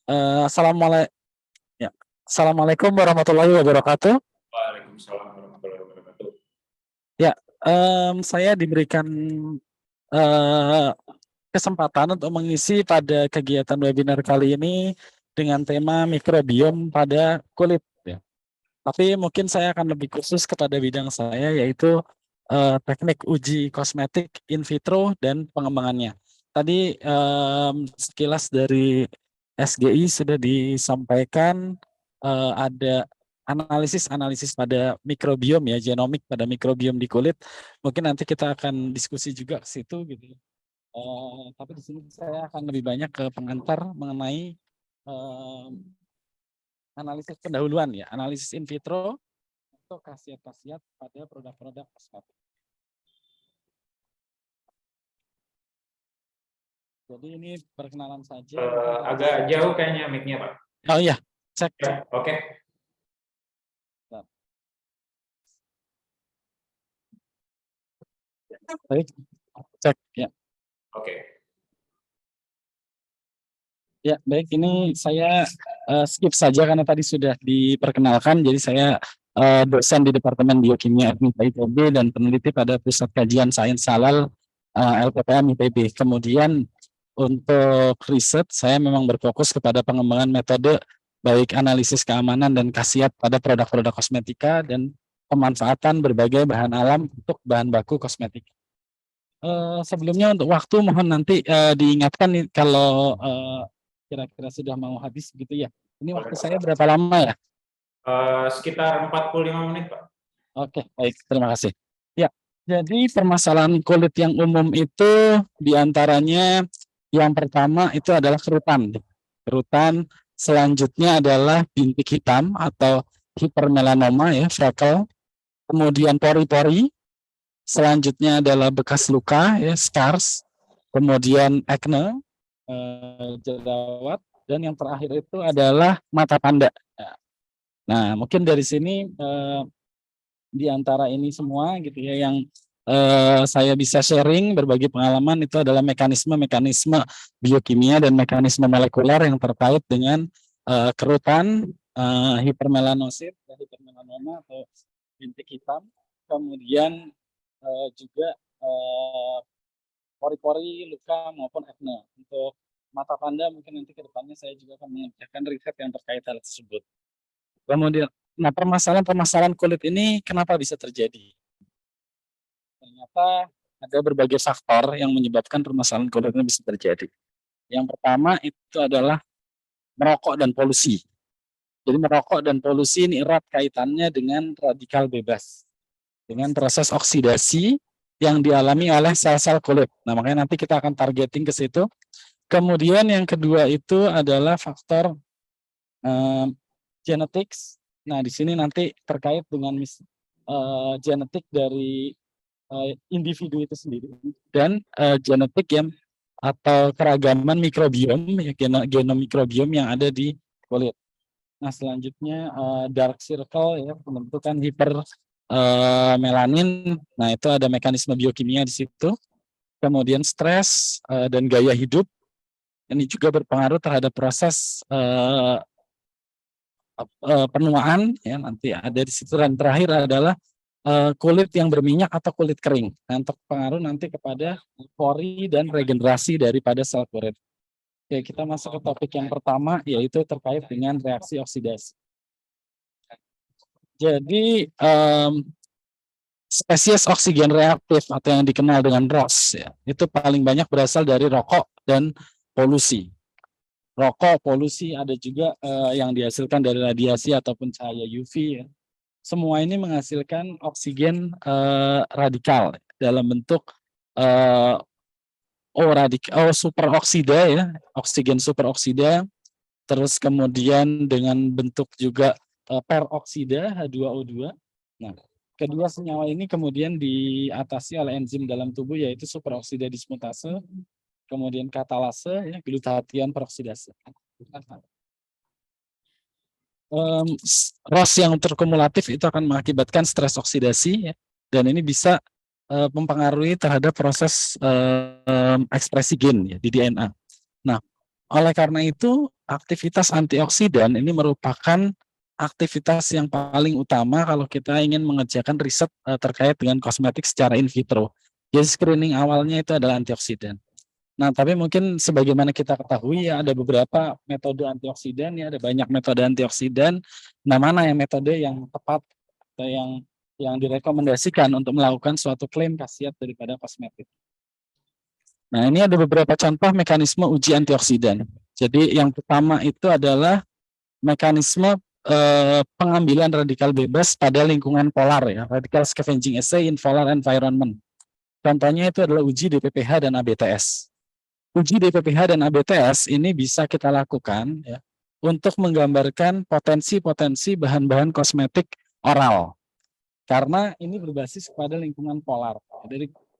Assalamualaikum, ya. Assalamualaikum warahmatullahi wabarakatuh. Waalaikumsalam warahmatullahi wabarakatuh. Ya, saya diberikan eh, kesempatan untuk mengisi pada kegiatan webinar kali ini dengan tema mikrobiom pada kulit. Ya. Tapi mungkin saya akan lebih khusus kepada bidang saya, yaitu teknik uji kosmetik in vitro dan pengembangannya. Tadi sekilas dari SGI sudah disampaikan ada analisis pada mikrobiom ya, genomik pada mikrobiom di kulit. Mungkin nanti kita akan diskusi juga ke situ gitu. Tapi di sini saya akan lebih banyak ke pengantar mengenai analisis pendahuluan ya, analisis in vitro untuk khasiat-khasiat pada produk-produk kosmetik. Jadi ini perkenalan saja. Agak jauh kayaknya mic-nya, Pak. Oh iya, cek. Ya, oke. Baik, cek ya. Oke. Ya, baik, ini saya skip saja karena tadi sudah diperkenalkan. Jadi saya dosen di Departemen Biokimia FMIPA ITB dan peneliti pada Pusat Kajian Sains Halal LPPM ITB. Kemudian untuk riset saya memang berfokus kepada pengembangan metode baik analisis keamanan dan khasiat pada produk-produk kosmetika dan pemanfaatan berbagai bahan alam untuk bahan baku kosmetik. Sebelumnya untuk waktu mohon nanti diingatkan nih kalau kira-kira sudah mau habis gitu ya. Ini waktu saya berapa lama ya? Sekitar 45 menit, Pak. Oke, baik, terima kasih. Ya, jadi permasalahan kulit yang umum itu diantaranya yang pertama itu adalah kerutan. Kerutan, selanjutnya adalah bintik hitam atau hipermelanoma ya, freckle. Kemudian pori-pori, selanjutnya adalah bekas luka ya, scars. Kemudian acne, jerawat, dan yang terakhir itu adalah mata panda. Nah, mungkin dari sini di antara ini semua gitu ya yang saya bisa sharing berbagi pengalaman itu adalah mekanisme biokimia dan mekanisme molekuler yang terkait dengan kerutan, hipermelanosit, hipermelanoma atau bintik hitam, kemudian juga pori-pori, luka maupun acne. Untuk mata panda mungkin nanti ke depannya saya juga akan mengerjakan riset yang terkait hal tersebut. Kemudian, nah permasalahan kulit ini kenapa bisa terjadi? Ternyata ada berbagai faktor yang menyebabkan permasalahan kulit ini bisa terjadi. Yang pertama itu adalah merokok dan polusi. Jadi merokok dan polusi ini erat kaitannya dengan radikal bebas, dengan proses oksidasi yang dialami oleh sel-sel kulit. Nah, makanya nanti kita akan targeting ke situ. Kemudian yang kedua itu adalah faktor genetics. Nah, di sini nanti terkait dengan genetik dari individu itu sendiri dan genetik yang atau keragaman mikrobiom ya, genom mikrobiom yang ada di kulit. Nah, selanjutnya dark circle ya, pembentukan melanin. Nah, itu ada mekanisme biokimia di situ. Kemudian stres dan gaya hidup ini juga berpengaruh terhadap proses penuaan ya, nanti ada di situ. Dan terakhir adalah kulit yang berminyak atau kulit kering yang terpengaruh nanti kepada pori dan regenerasi daripada sel kulit. Oke, kita masuk ke topik yang pertama yaitu terkait dengan reaksi oksidasi. Jadi spesies oksigen reaktif atau yang dikenal dengan ROS ya, itu paling banyak berasal dari rokok dan polusi. Rokok, polusi, ada juga yang dihasilkan dari radiasi ataupun cahaya UV ya. Semua ini menghasilkan oksigen radikal dalam bentuk superoksida ya, oksigen superoksida, terus kemudian dengan bentuk juga peroksida H2O2. Nah, kedua senyawa ini kemudian diatasi oleh enzim dalam tubuh yaitu superoksida dismutase, kemudian katalase ya, glutatian peroksidase. ROS yang terkumulatif itu akan mengakibatkan stres oksidasi ya, dan ini bisa mempengaruhi terhadap proses ekspresi gen ya, di DNA. Nah, Oleh karena itu, aktivitas antioksidan ini merupakan aktivitas yang paling utama kalau kita ingin mengerjakan riset terkait dengan kosmetik secara in vitro. Jadi screening awalnya itu adalah antioksidan. Nah, tapi mungkin sebagaimana kita ketahui ya ada beberapa metode antioksidan ya, ada banyak metode antioksidan. Nah, mana yang metode yang tepat atau yang direkomendasikan untuk melakukan suatu klaim khasiat daripada kosmetik. Nah, ini ada beberapa contoh mekanisme uji antioksidan. Jadi yang pertama itu adalah mekanisme pengambilan radikal bebas pada lingkungan polar ya, radical scavenging assay in polar environment. Contohnya itu adalah uji DPPH dan ABTS. Uji DPPH dan ABTS ini bisa kita lakukan ya untuk menggambarkan potensi-potensi bahan-bahan kosmetik oral. Karena ini berbasis pada lingkungan polar.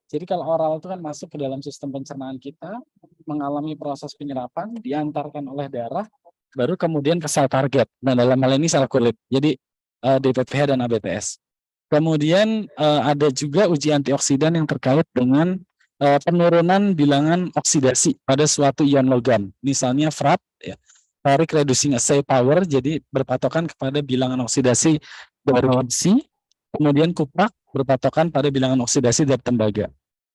Jadi kalau oral itu kan masuk ke dalam sistem pencernaan kita, mengalami proses penyerapan, diantarkan oleh darah, baru kemudian ke sel target. Nah, dalam hal ini sel kulit. Jadi DPPH dan ABTS. Kemudian ada juga uji antioksidan yang terkait dengan penurunan bilangan oksidasi pada suatu ion logam. Misalnya FRAP, ya, Ferric Reducing Assay Power, jadi berpatokan kepada bilangan oksidasi dari besi. Kemudian kuprak berpatokan pada bilangan oksidasi dari tembaga.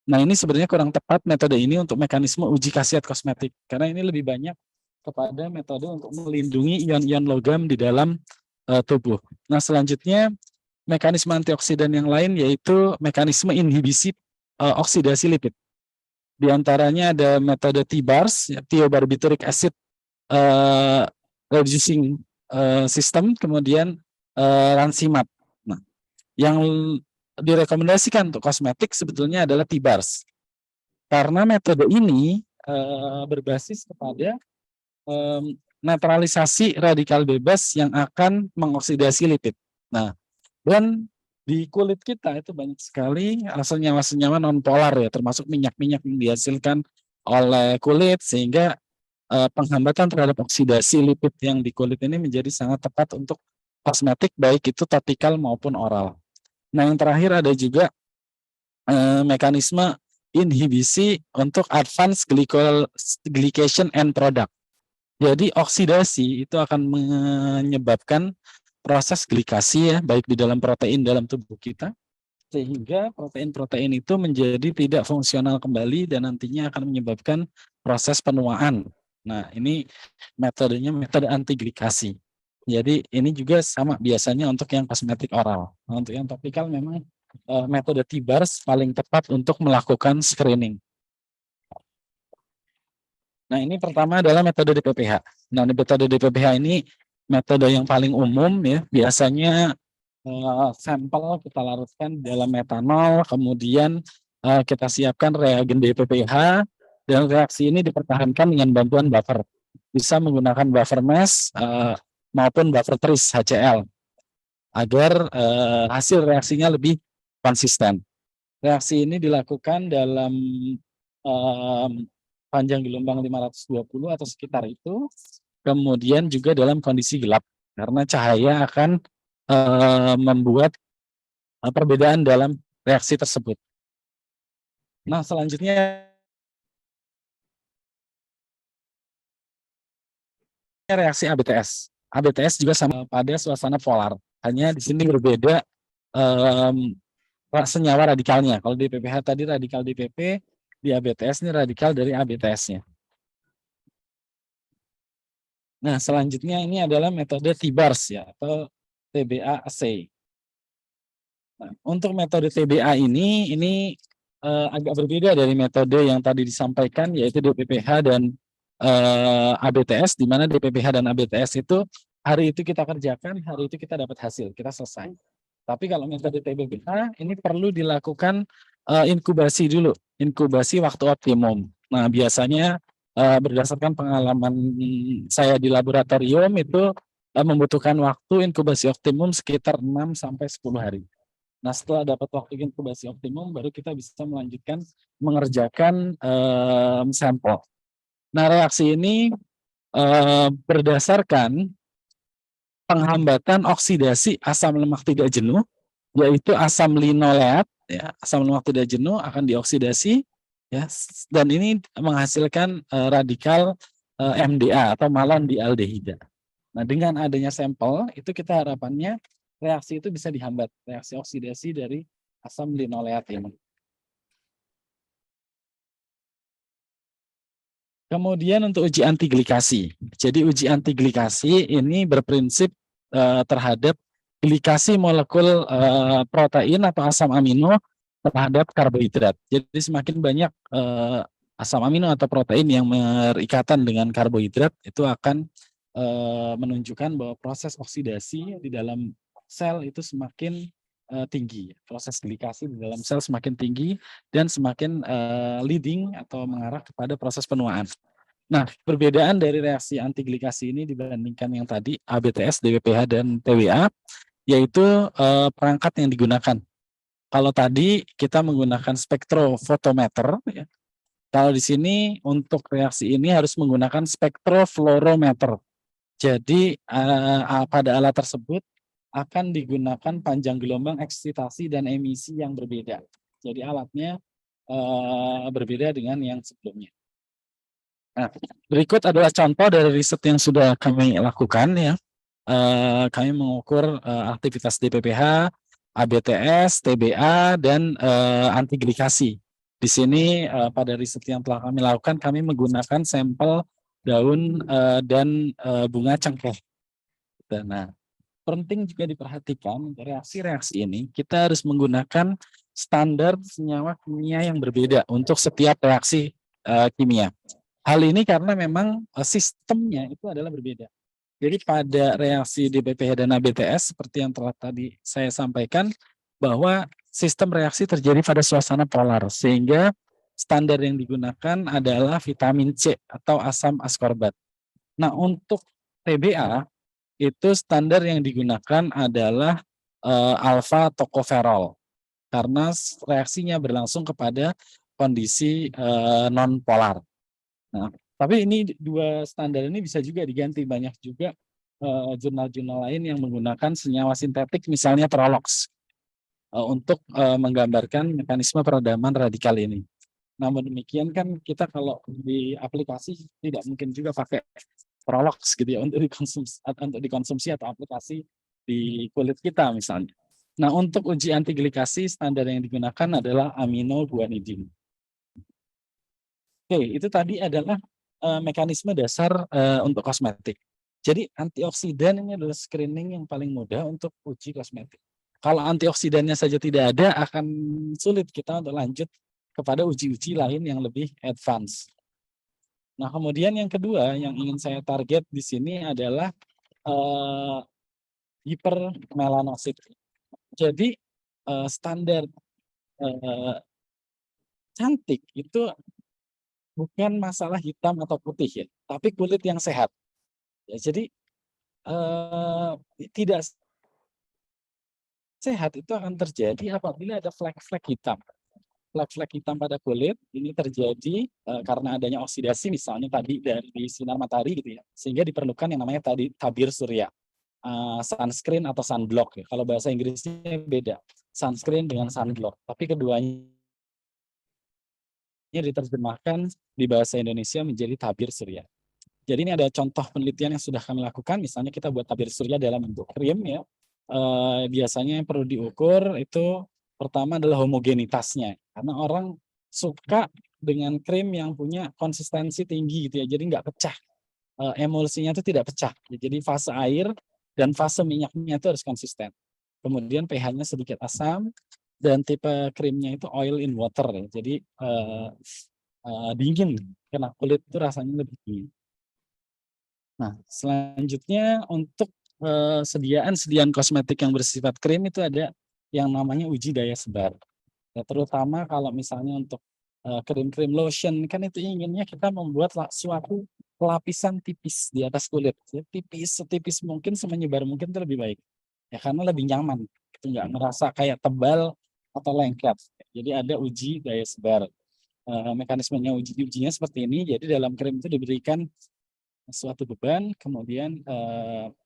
Nah, ini sebenarnya kurang tepat metode ini untuk mekanisme uji khasiat kosmetik, karena ini lebih banyak kepada metode untuk melindungi ion-ion logam di dalam tubuh. Nah, selanjutnya mekanisme antioksidan yang lain yaitu mekanisme inhibisi oksidasi lipid. Di antaranya ada metode TBARS, ya, thiobarbituric acid reducing system, kemudian ransimat. Nah, yang direkomendasikan untuk kosmetik sebetulnya adalah TBARS. Karena metode ini berbasis kepada netralisasi radikal bebas yang akan mengoksidasi lipid. Nah, dan di kulit kita itu banyak sekali senyawa-senyawa non-polar ya, termasuk minyak-minyak yang dihasilkan oleh kulit, sehingga penghambatan terhadap oksidasi lipid yang di kulit ini menjadi sangat tepat untuk kosmetik, baik itu topikal maupun oral. Nah, yang terakhir ada juga mekanisme inhibisi untuk advanced glycation end product. Jadi oksidasi itu akan menyebabkan proses glikasi ya, baik di dalam protein dalam tubuh kita, sehingga protein-protein itu menjadi tidak fungsional kembali dan nantinya akan menyebabkan proses penuaan. Nah, ini metodenya metode anti glikasi. Jadi ini juga sama biasanya untuk yang kosmetik oral. Nah, untuk yang topikal memang metode TBARS paling tepat untuk melakukan screening. Nah, ini pertama adalah metode DPPH. Nah, metode DPPH ini metode yang paling umum ya. Biasanya sampel kita larutkan dalam metanol, kemudian kita siapkan reagen DPPH, dan reaksi ini dipertahankan dengan bantuan buffer. Bisa menggunakan buffer mesh maupun buffer tris HCl agar hasil reaksinya lebih konsisten. Reaksi ini dilakukan dalam panjang gelombang 520 atau sekitar itu, kemudian juga dalam kondisi gelap, karena cahaya akan membuat perbedaan dalam reaksi tersebut. Nah, selanjutnya reaksi ABTS. ABTS juga sama pada suasana polar, hanya di sini berbeda senyawa radikalnya. Kalau di PPH tadi radikal DPP, di ABTS ini radikal dari ABTS-nya. Nah, selanjutnya ini adalah metode TBARS ya, atau TBA assay. Nah, untuk metode TBA ini agak berbeda dari metode yang tadi disampaikan, yaitu DPPH dan ABTS, di mana DPPH dan ABTS itu hari itu kita kerjakan, hari itu kita dapat hasil, kita selesai. Tapi kalau metode TBPH ini perlu dilakukan inkubasi dulu, inkubasi waktu optimum. Nah, biasanya berdasarkan pengalaman saya di laboratorium itu membutuhkan waktu inkubasi optimum sekitar 6 sampai 10 hari. Nah, setelah dapat waktu inkubasi optimum, baru kita bisa melanjutkan mengerjakan sampel. Nah, reaksi ini berdasarkan penghambatan oksidasi asam lemak tidak jenuh, yaitu asam linoleat. Ya, asam lemak tidak jenuh akan dioksidasi, ya, dan ini menghasilkan radikal MDA atau malondialdehida. Nah, dengan adanya sampel itu kita harapannya reaksi itu bisa dihambat, reaksi oksidasi dari asam linoleat ini. Kemudian untuk uji antiglikasi. Jadi uji antiglikasi ini berprinsip terhadap glikasi molekul protein atau asam amino terhadap karbohidrat. Jadi semakin banyak asam amino atau protein yang berikatan dengan karbohidrat itu akan menunjukkan bahwa proses oksidasi di dalam sel itu semakin tinggi. Proses glikasi di dalam sel semakin tinggi dan semakin leading atau mengarah kepada proses penuaan. Nah, perbedaan dari reaksi antiglikasi ini dibandingkan yang tadi ABTS, DWPH, dan TWA, yaitu perangkat yang digunakan. Kalau tadi kita menggunakan spektrofotometer, ya. Kalau di sini untuk reaksi ini harus menggunakan spektrofluorometer. Jadi pada alat tersebut akan digunakan panjang gelombang eksitasi dan emisi yang berbeda. Jadi alatnya berbeda dengan yang sebelumnya. Nah, berikut adalah contoh dari riset yang sudah kami lakukan ya. Kami mengukur aktivitas DPPH, ABTS, TBA, dan antiglikasi. Di sini pada riset yang telah kami lakukan, kami menggunakan sampel daun dan bunga cengkeh. Nah, penting juga diperhatikan reaksi-reaksi ini kita harus menggunakan standar senyawa kimia yang berbeda untuk setiap reaksi kimia. Hal ini karena memang sistemnya itu adalah berbeda. Jadi pada reaksi DPPH dan ABTS seperti yang telah tadi saya sampaikan bahwa sistem reaksi terjadi pada suasana polar sehingga standar yang digunakan adalah vitamin C atau asam askorbat. Nah, untuk TBA itu standar yang digunakan adalah alfa tokoferol karena reaksinya berlangsung kepada kondisi non polar. Nah, tapi ini dua standar ini bisa juga diganti. Banyak juga jurnal-jurnal lain yang menggunakan senyawa sintetik, misalnya Prolox, untuk menggambarkan mekanisme peredaman radikal ini. Namun demikian kan kita kalau di aplikasi tidak mungkin juga pakai Prolox gitu ya untuk dikonsumsi atau aplikasi di kulit kita misalnya. Nah, untuk uji antiglikasi standar yang digunakan adalah aminoguanidin. Oke, itu tadi adalah mekanisme dasar untuk kosmetik. Jadi antioksidan ini adalah screening yang paling mudah untuk uji kosmetik. Kalau antioksidannya saja tidak ada, akan sulit kita untuk lanjut kepada uji-uji lain yang lebih advance. Nah, kemudian yang kedua yang ingin saya target di sini adalah hipermelanosit. Jadi standar cantik itu bukan masalah hitam atau putih ya, tapi kulit yang sehat. Ya, jadi tidak sehat itu akan terjadi apabila ada flek-flek hitam. Flek-flek hitam pada kulit ini terjadi karena adanya oksidasi misalnya tadi dari sinar matahari gitu ya, sehingga diperlukan yang namanya tadi tabir surya, sunscreen atau sunblock ya. Kalau bahasa Inggrisnya beda, sunscreen dengan sunblock, tapi keduanya diterjemahkan di bahasa Indonesia menjadi tabir surya. Jadi ini ada contoh penelitian yang sudah kami lakukan, misalnya kita buat tabir surya dalam bentuk krim ya. Biasanya yang perlu diukur itu pertama adalah homogenitasnya, karena orang suka dengan krim yang punya konsistensi tinggi gitu ya, jadi nggak pecah, emulsinya itu tidak pecah. Jadi fase air dan fase minyaknya itu harus konsisten. Kemudian pH-nya sedikit asam dan tipe krimnya itu oil in water ya, jadi dingin, karena kulit itu rasanya lebih dingin. Nah, selanjutnya untuk sediaan kosmetik yang bersifat krim itu ada yang namanya uji daya sebar. Ya, terutama kalau misalnya untuk krim-krim lotion kan itu inginnya kita membuat suatu lapisan tipis di atas kulit, ya, tipis setipis mungkin, semenyebar mungkin itu lebih baik. Ya karena lebih nyaman, itu nggak ngerasa kayak tebal atau lengket. Jadi ada uji daya sebar. Mekanismenya ujinya seperti ini. Jadi dalam krim itu diberikan suatu beban, kemudian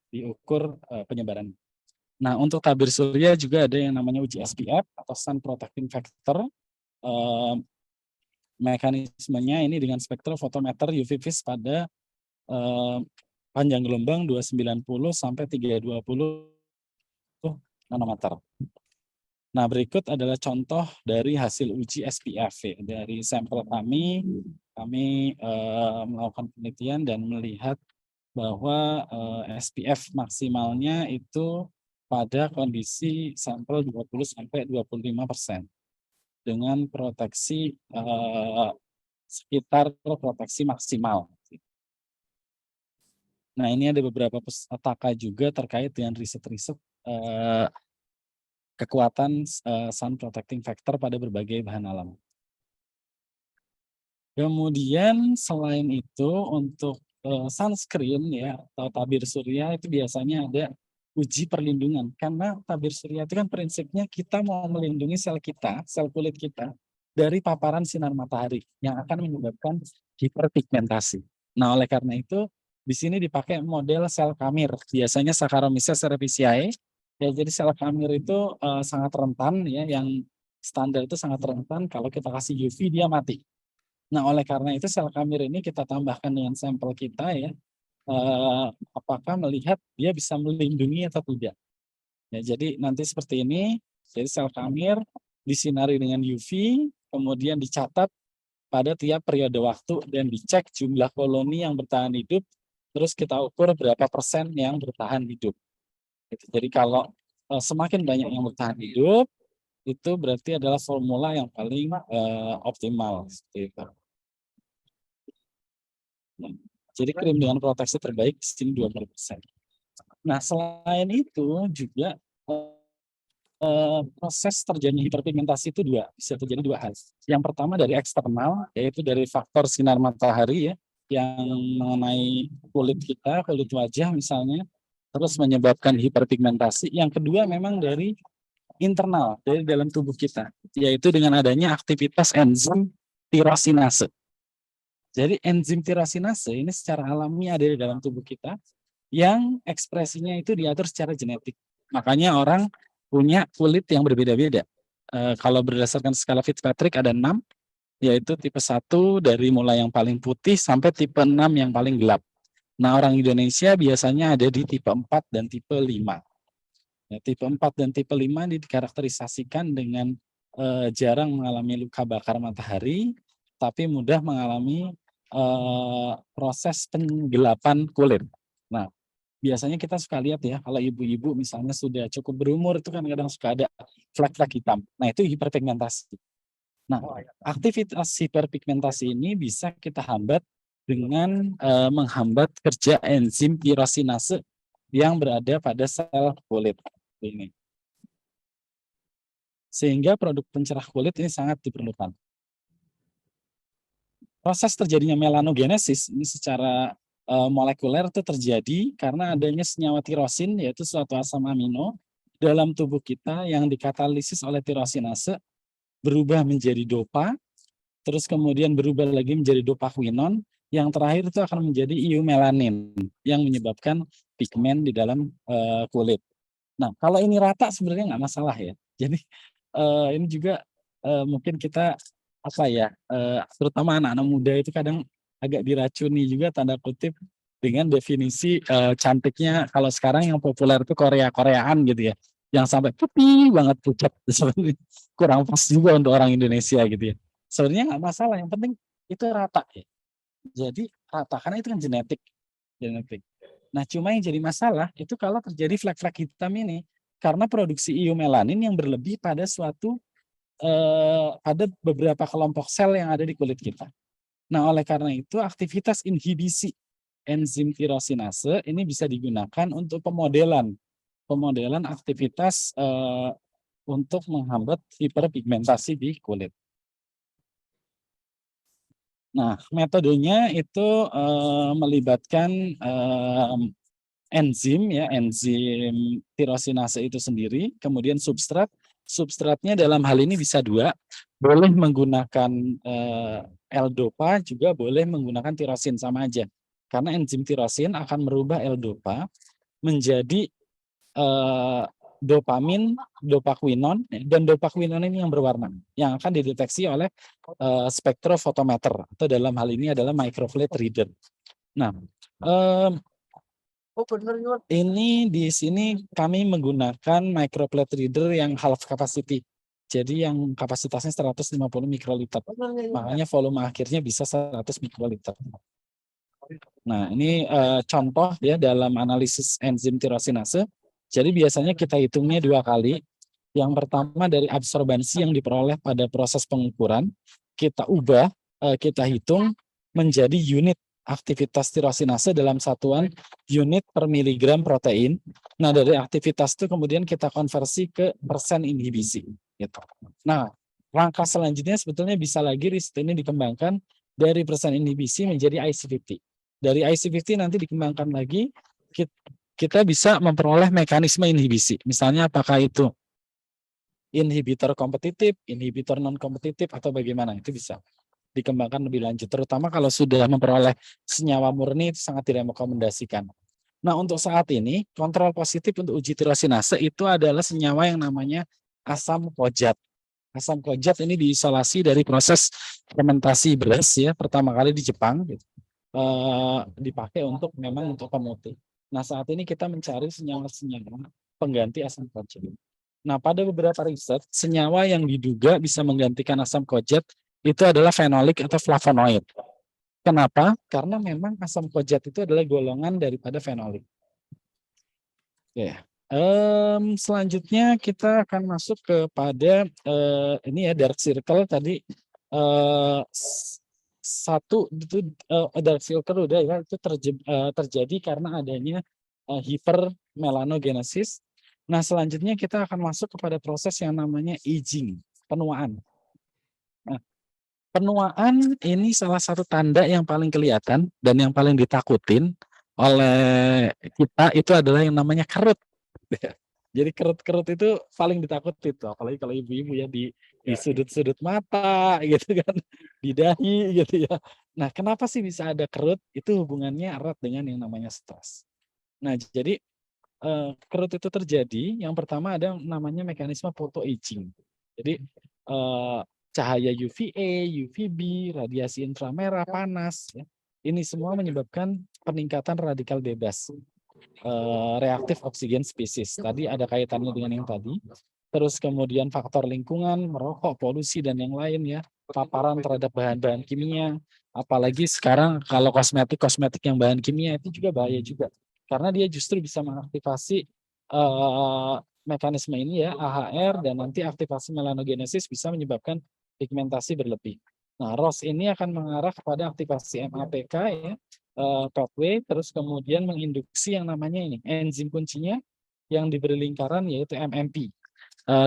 diukur penyebaran. Nah, untuk tabir surya juga ada yang namanya uji SPF atau Sun Protecting Factor. Mekanismenya ini dengan spektrofotometer UV vis pada panjang gelombang 290 sampai 320 nanometer. Nah, berikut adalah contoh dari hasil uji SPF ya. Dari sampel kami melakukan penelitian dan melihat bahwa SPF maksimalnya itu pada kondisi sampel 20 sampai 25% dengan proteksi sekitar proteksi maksimal. Nah, ini ada beberapa petaka juga terkait dengan riset-riset kekuatan sun protecting factor pada berbagai bahan alam. Kemudian selain itu untuk sunscreen ya atau tabir surya itu biasanya ada uji perlindungan karena tabir surya itu kan prinsipnya kita mau melindungi sel kita, sel kulit kita dari paparan sinar matahari yang akan menyebabkan hiperpigmentasi. Nah, oleh karena itu di sini dipakai model sel kamir, biasanya Saccharomyces cerevisiae. Ya, jadi sel kamir itu sangat rentan ya, yang standar itu sangat rentan kalau kita kasih UV dia mati. Nah, oleh karena itu sel kamir ini kita tambahkan dengan sampel kita ya, apakah melihat dia bisa melindungi atau tidak. Ya, jadi nanti seperti ini, jadi sel kamir disinari dengan UV, kemudian dicatat pada tiap periode waktu dan dicek jumlah koloni yang bertahan hidup, terus kita ukur berapa persen yang bertahan hidup. Jadi kalau semakin banyak yang bertahan hidup, itu berarti adalah formula yang paling optimal. Seperti itu. Jadi krim dengan proteksi terbaik di sini 20%. Nah, selain itu juga proses terjadinya hiperpigmentasi itu bisa terjadi dua hal. Yang pertama dari eksternal, yaitu dari faktor sinar matahari ya, yang mengenai kulit kita, kulit wajah misalnya, terus menyebabkan hiperpigmentasi. Yang kedua memang dari internal, dari dalam tubuh kita, yaitu dengan adanya aktivitas enzim tirosinase. Jadi enzim tirosinase ini secara alami ada di dalam tubuh kita yang ekspresinya itu diatur secara genetik. Makanya orang punya kulit yang berbeda-beda. Kalau berdasarkan skala Fitzpatrick ada 6, yaitu tipe 1 dari mulai yang paling putih sampai tipe 6 yang paling gelap. Nah, orang Indonesia biasanya ada di tipe 4 dan tipe 5. Ya, tipe 4 dan tipe 5 ini dikarakterisasikan dengan jarang mengalami luka bakar matahari, tapi mudah mengalami proses penggelapan kulit. Nah, biasanya kita suka lihat ya, kalau ibu-ibu misalnya sudah cukup berumur itu kan kadang suka ada flek-flek hitam. Nah, itu hiperpigmentasi. Nah, aktivitas hiperpigmentasi ini bisa kita hambat dengan menghambat kerja enzim tirosinase yang berada pada sel kulit ini. Sehingga produk pencerah kulit ini sangat diperlukan. Proses terjadinya melanogenesis ini secara molekuler itu terjadi karena adanya senyawa tirosin, yaitu suatu asam amino dalam tubuh kita yang dikatalisis oleh tirosinase berubah menjadi dopa, terus kemudian berubah lagi menjadi dopaquinon, yang terakhir itu akan menjadi eumelanin yang menyebabkan pigmen di dalam kulit. Nah, kalau ini rata sebenarnya nggak masalah ya. Jadi ini juga mungkin kita terutama anak-anak muda itu kadang agak diracuni juga tanda kutip dengan definisi cantiknya. Kalau sekarang yang populer itu Korea-Koreaan gitu ya, yang sampai putih banget pucat, sebenarnya kurang pas juga untuk orang Indonesia gitu ya. Sebenarnya nggak masalah, yang penting itu rata ya. Jadi rata karena itu kan genetik. Nah, cuma yang jadi masalah itu kalau terjadi flek-flek hitam ini karena produksi eumelanin yang berlebih pada ada beberapa kelompok sel yang ada di kulit kita. Nah, oleh karena itu aktivitas inhibisi enzim tirosinase ini bisa digunakan untuk pemodelan aktivitas untuk menghambat hiperpigmentasi di kulit. Nah, metodenya itu melibatkan enzim tirosinase itu sendiri, kemudian substratnya dalam hal ini bisa 2, boleh menggunakan L-dopa, juga boleh menggunakan tirosin, sama aja. Karena enzim tirosin akan merubah L-dopa menjadi dopamin, dopaquinon, dan dopaquinon ini yang berwarna, yang akan dideteksi oleh spektrofotometer, atau dalam hal ini adalah microfluid reader. Nah, ini di sini kami menggunakan microplate reader yang half capacity. Jadi yang kapasitasnya 150 mikroliter. Makanya volume akhirnya bisa 100 mikroliter. Nah, ini contoh ya dalam analisis enzim tirosinase. Jadi biasanya kita hitungnya 2 kali. Yang pertama dari absorbansi yang diperoleh pada proses pengukuran, kita ubah, kita hitung menjadi unit aktivitas tirosinase dalam satuan unit per miligram protein. Nah, dari aktivitas itu kemudian kita konversi ke persen inhibisi. Gitu. Nah, langkah selanjutnya sebetulnya bisa lagi riset ini dikembangkan dari persen inhibisi menjadi IC50. Dari IC50 nanti dikembangkan lagi, kita bisa memperoleh mekanisme inhibisi. Misalnya apakah itu inhibitor kompetitif, inhibitor non kompetitif, atau bagaimana, itu bisa dikembangkan lebih lanjut. Terutama kalau sudah memperoleh senyawa murni itu sangat direkomendasikan. Nah, untuk saat ini kontrol positif untuk uji tirosinase itu adalah senyawa yang namanya asam kojat. Asam kojat ini diisolasi dari proses fermentasi beras ya, pertama kali di Jepang gitu. Dipakai untuk memang untuk pemutih. Nah, saat ini kita mencari senyawa-senyawa pengganti asam kojat. Nah, pada beberapa riset, senyawa yang diduga bisa menggantikan asam kojat itu adalah fenolik atau flavonoid. Kenapa? Karena memang asam kojat itu adalah golongan daripada fenolik. Oke. Selanjutnya kita akan masuk kepada ini ya dark circle tadi satu itu dark circle udah ya itu terjadi karena adanya hipermelanogenesis. Nah, selanjutnya kita akan masuk kepada proses yang namanya aging, penuaan. Nah, penuaan ini salah satu tanda yang paling kelihatan dan yang paling ditakutin oleh kita itu adalah yang namanya kerut. Jadi kerut-kerut itu paling ditakuti tuh, apalagi kalau ibu-ibu ya di sudut-sudut mata gitu kan, di dahi gitu ya. Nah, kenapa sih bisa ada kerut? Itu hubungannya erat dengan yang namanya stres. Nah, jadi kerut itu terjadi, yang pertama ada namanya mekanisme photoaging. Jadi cahaya UVA, UVB, radiasi inframerah, panas, ya, ini semua menyebabkan peningkatan radikal bebas reaktif oksigen spesies. Tadi ada kaitannya dengan yang tadi. Terus kemudian faktor lingkungan, merokok, polusi, dan yang lain ya. Paparan terhadap bahan-bahan kimia. Apalagi sekarang kalau kosmetik yang bahan kimia itu juga bahaya juga. Karena dia justru bisa mengaktifasi mekanisme ini ya, AHR, dan nanti aktivasi melanogenesis bisa menyebabkan pigmentasi berlebih. Nah, ROS ini akan mengarah kepada aktivasi MAPK ya, pathway, terus kemudian menginduksi yang namanya ini enzim kuncinya yang diberi lingkaran yaitu MMP,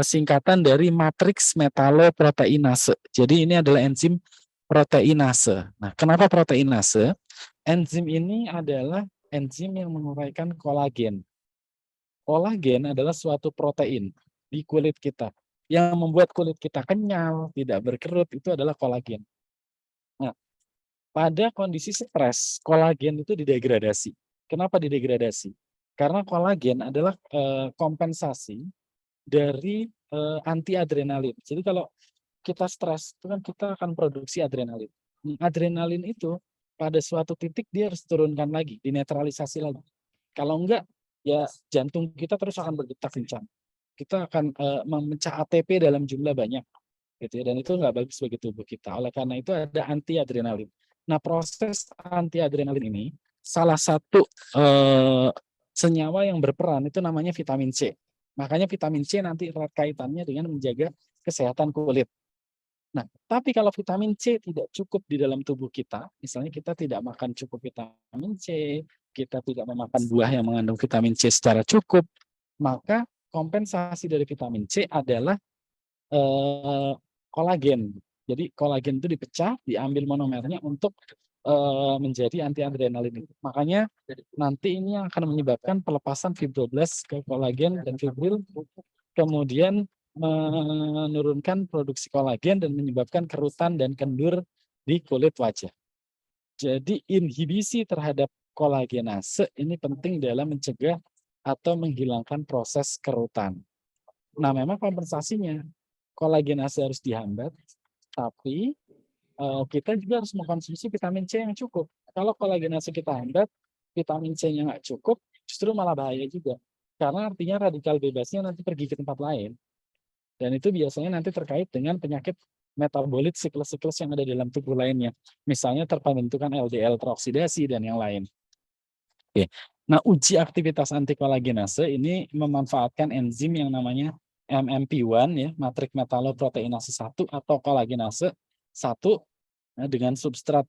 singkatan dari matriks metaloproteinase. Jadi ini adalah enzim proteinase. Nah, kenapa proteinase? Enzim ini adalah enzim yang menguraikan kolagen. Kolagen adalah suatu protein di kulit kita. Yang membuat kulit kita kenyal, tidak berkerut, itu adalah kolagen. Nah, pada kondisi stres, kolagen itu didegradasi. Kenapa didegradasi? Karena kolagen adalah kompensasi dari anti adrenalin. Jadi kalau kita stres, itu kan kita akan produksi adrenalin. Adrenalin itu pada suatu titik dia harus turunkan lagi, dinetralisasi lagi. Kalau enggak, ya jantung kita terus akan berdetak kencang. Kita akan memecah ATP dalam jumlah banyak, gitu ya. Dan itu nggak bagus bagi tubuh kita. Oleh karena itu ada anti adrenalin. Nah, proses anti adrenalin ini salah satu senyawa yang berperan itu namanya vitamin C. Makanya vitamin C nanti erat kaitannya dengan menjaga kesehatan kulit. Nah, tapi kalau vitamin C tidak cukup di dalam tubuh kita, misalnya kita tidak makan cukup vitamin C, kita tidak memakan buah yang mengandung vitamin C secara cukup, maka kompensasi dari vitamin C adalah kolagen. Jadi kolagen itu dipecah, diambil monomernya untuk menjadi anti adrenalin. Makanya nanti ini yang akan menyebabkan pelepasan fibroblast ke kolagen dan fibril, kemudian menurunkan produksi kolagen dan menyebabkan kerutan dan kendur di kulit wajah. Jadi inhibisi terhadap kolagenase ini penting dalam mencegah atau menghilangkan proses kerutan. Nah, memang kompensasinya kolagenase harus dihambat, tapi kita juga harus mengkonsumsi vitamin C yang cukup. Kalau kolagenase kita hambat, vitamin C-nya nggak cukup, justru malah bahaya juga. Karena artinya radikal bebasnya nanti pergi ke tempat lain. Dan itu biasanya nanti terkait dengan penyakit metabolit siklus-siklus yang ada dalam tubuh lainnya. Misalnya terpembentukan LDL teroksidasi dan yang lain. Oke. Nah, uji aktivitas antikolagenase ini memanfaatkan enzim yang namanya MMP1 ya, matrik metaloproteinase 1 atau kolagenase 1 dengan substrat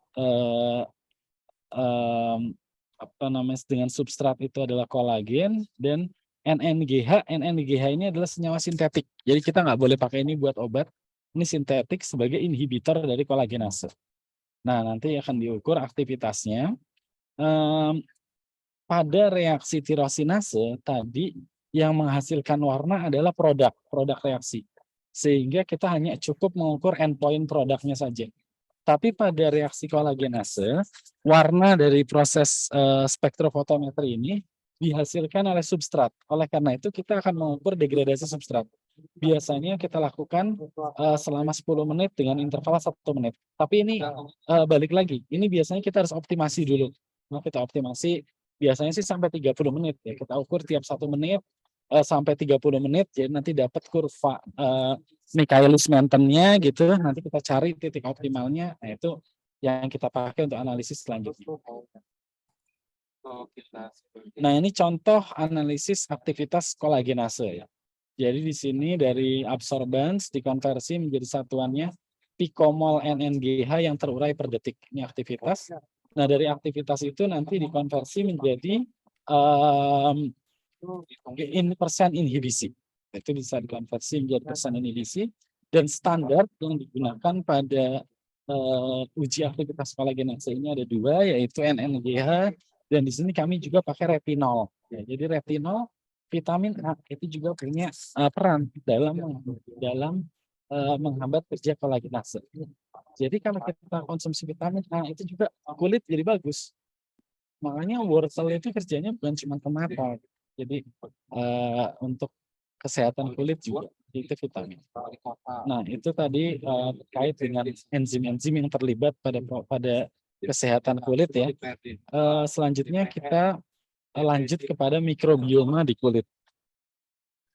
apa namanya, dengan substrat itu adalah kolagen dan NNGH. NNGH ini adalah senyawa sintetik. Jadi kita nggak boleh pakai ini buat obat. Ini sintetik sebagai inhibitor dari kolagenase. Nah, nanti akan diukur aktivitasnya. Pada reaksi tirosinase tadi yang menghasilkan warna adalah produk reaksi. Sehingga kita hanya cukup mengukur endpoint produknya saja. Tapi pada reaksi kolagenase, warna dari proses spektrofotometri ini dihasilkan oleh substrat. Oleh karena itu kita akan mengukur degradasi substrat. Biasanya kita lakukan selama 10 menit dengan interval 1 menit. Tapi ini balik lagi, ini biasanya kita harus optimasi dulu. Nah, kita optimasi biasanya sih sampai 30 menit ya. Kita ukur tiap 1 menit sampai 30 menit, jadi nanti dapat kurva Michaelis-Menten-nya gitu, nanti kita cari titik optimalnya, nah itu yang kita pakai untuk analisis selanjutnya. Nah, ini contoh analisis aktivitas kolagenase ya. Jadi di sini dari absorbans dikonversi menjadi satuannya pikomol NNGH yang terurai per detik. Ini aktivitas. Nah, dari aktivitas itu nanti dikonversi menjadi persen inhibisi. Itu bisa dikonversi menjadi persen inhibisi dan standar yang digunakan pada uji aktivitas kolagenase ini ada 2, yaitu NNGH dan di sini kami juga pakai retinol. Ya, jadi retinol vitamin A itu juga punya peran dalam menghambat kerja kolagenase. Jadi kalau kita konsumsi vitamin A itu juga kulit jadi bagus. Makanya wortel itu kerjanya bukan cuma ke mata. Jadi untuk kesehatan kulit juga itu vitamin. Nah, itu tadi terkait dengan enzim-enzim yang terlibat pada kesehatan kulit ya. Selanjutnya kita lanjut kepada mikrobioma di kulit.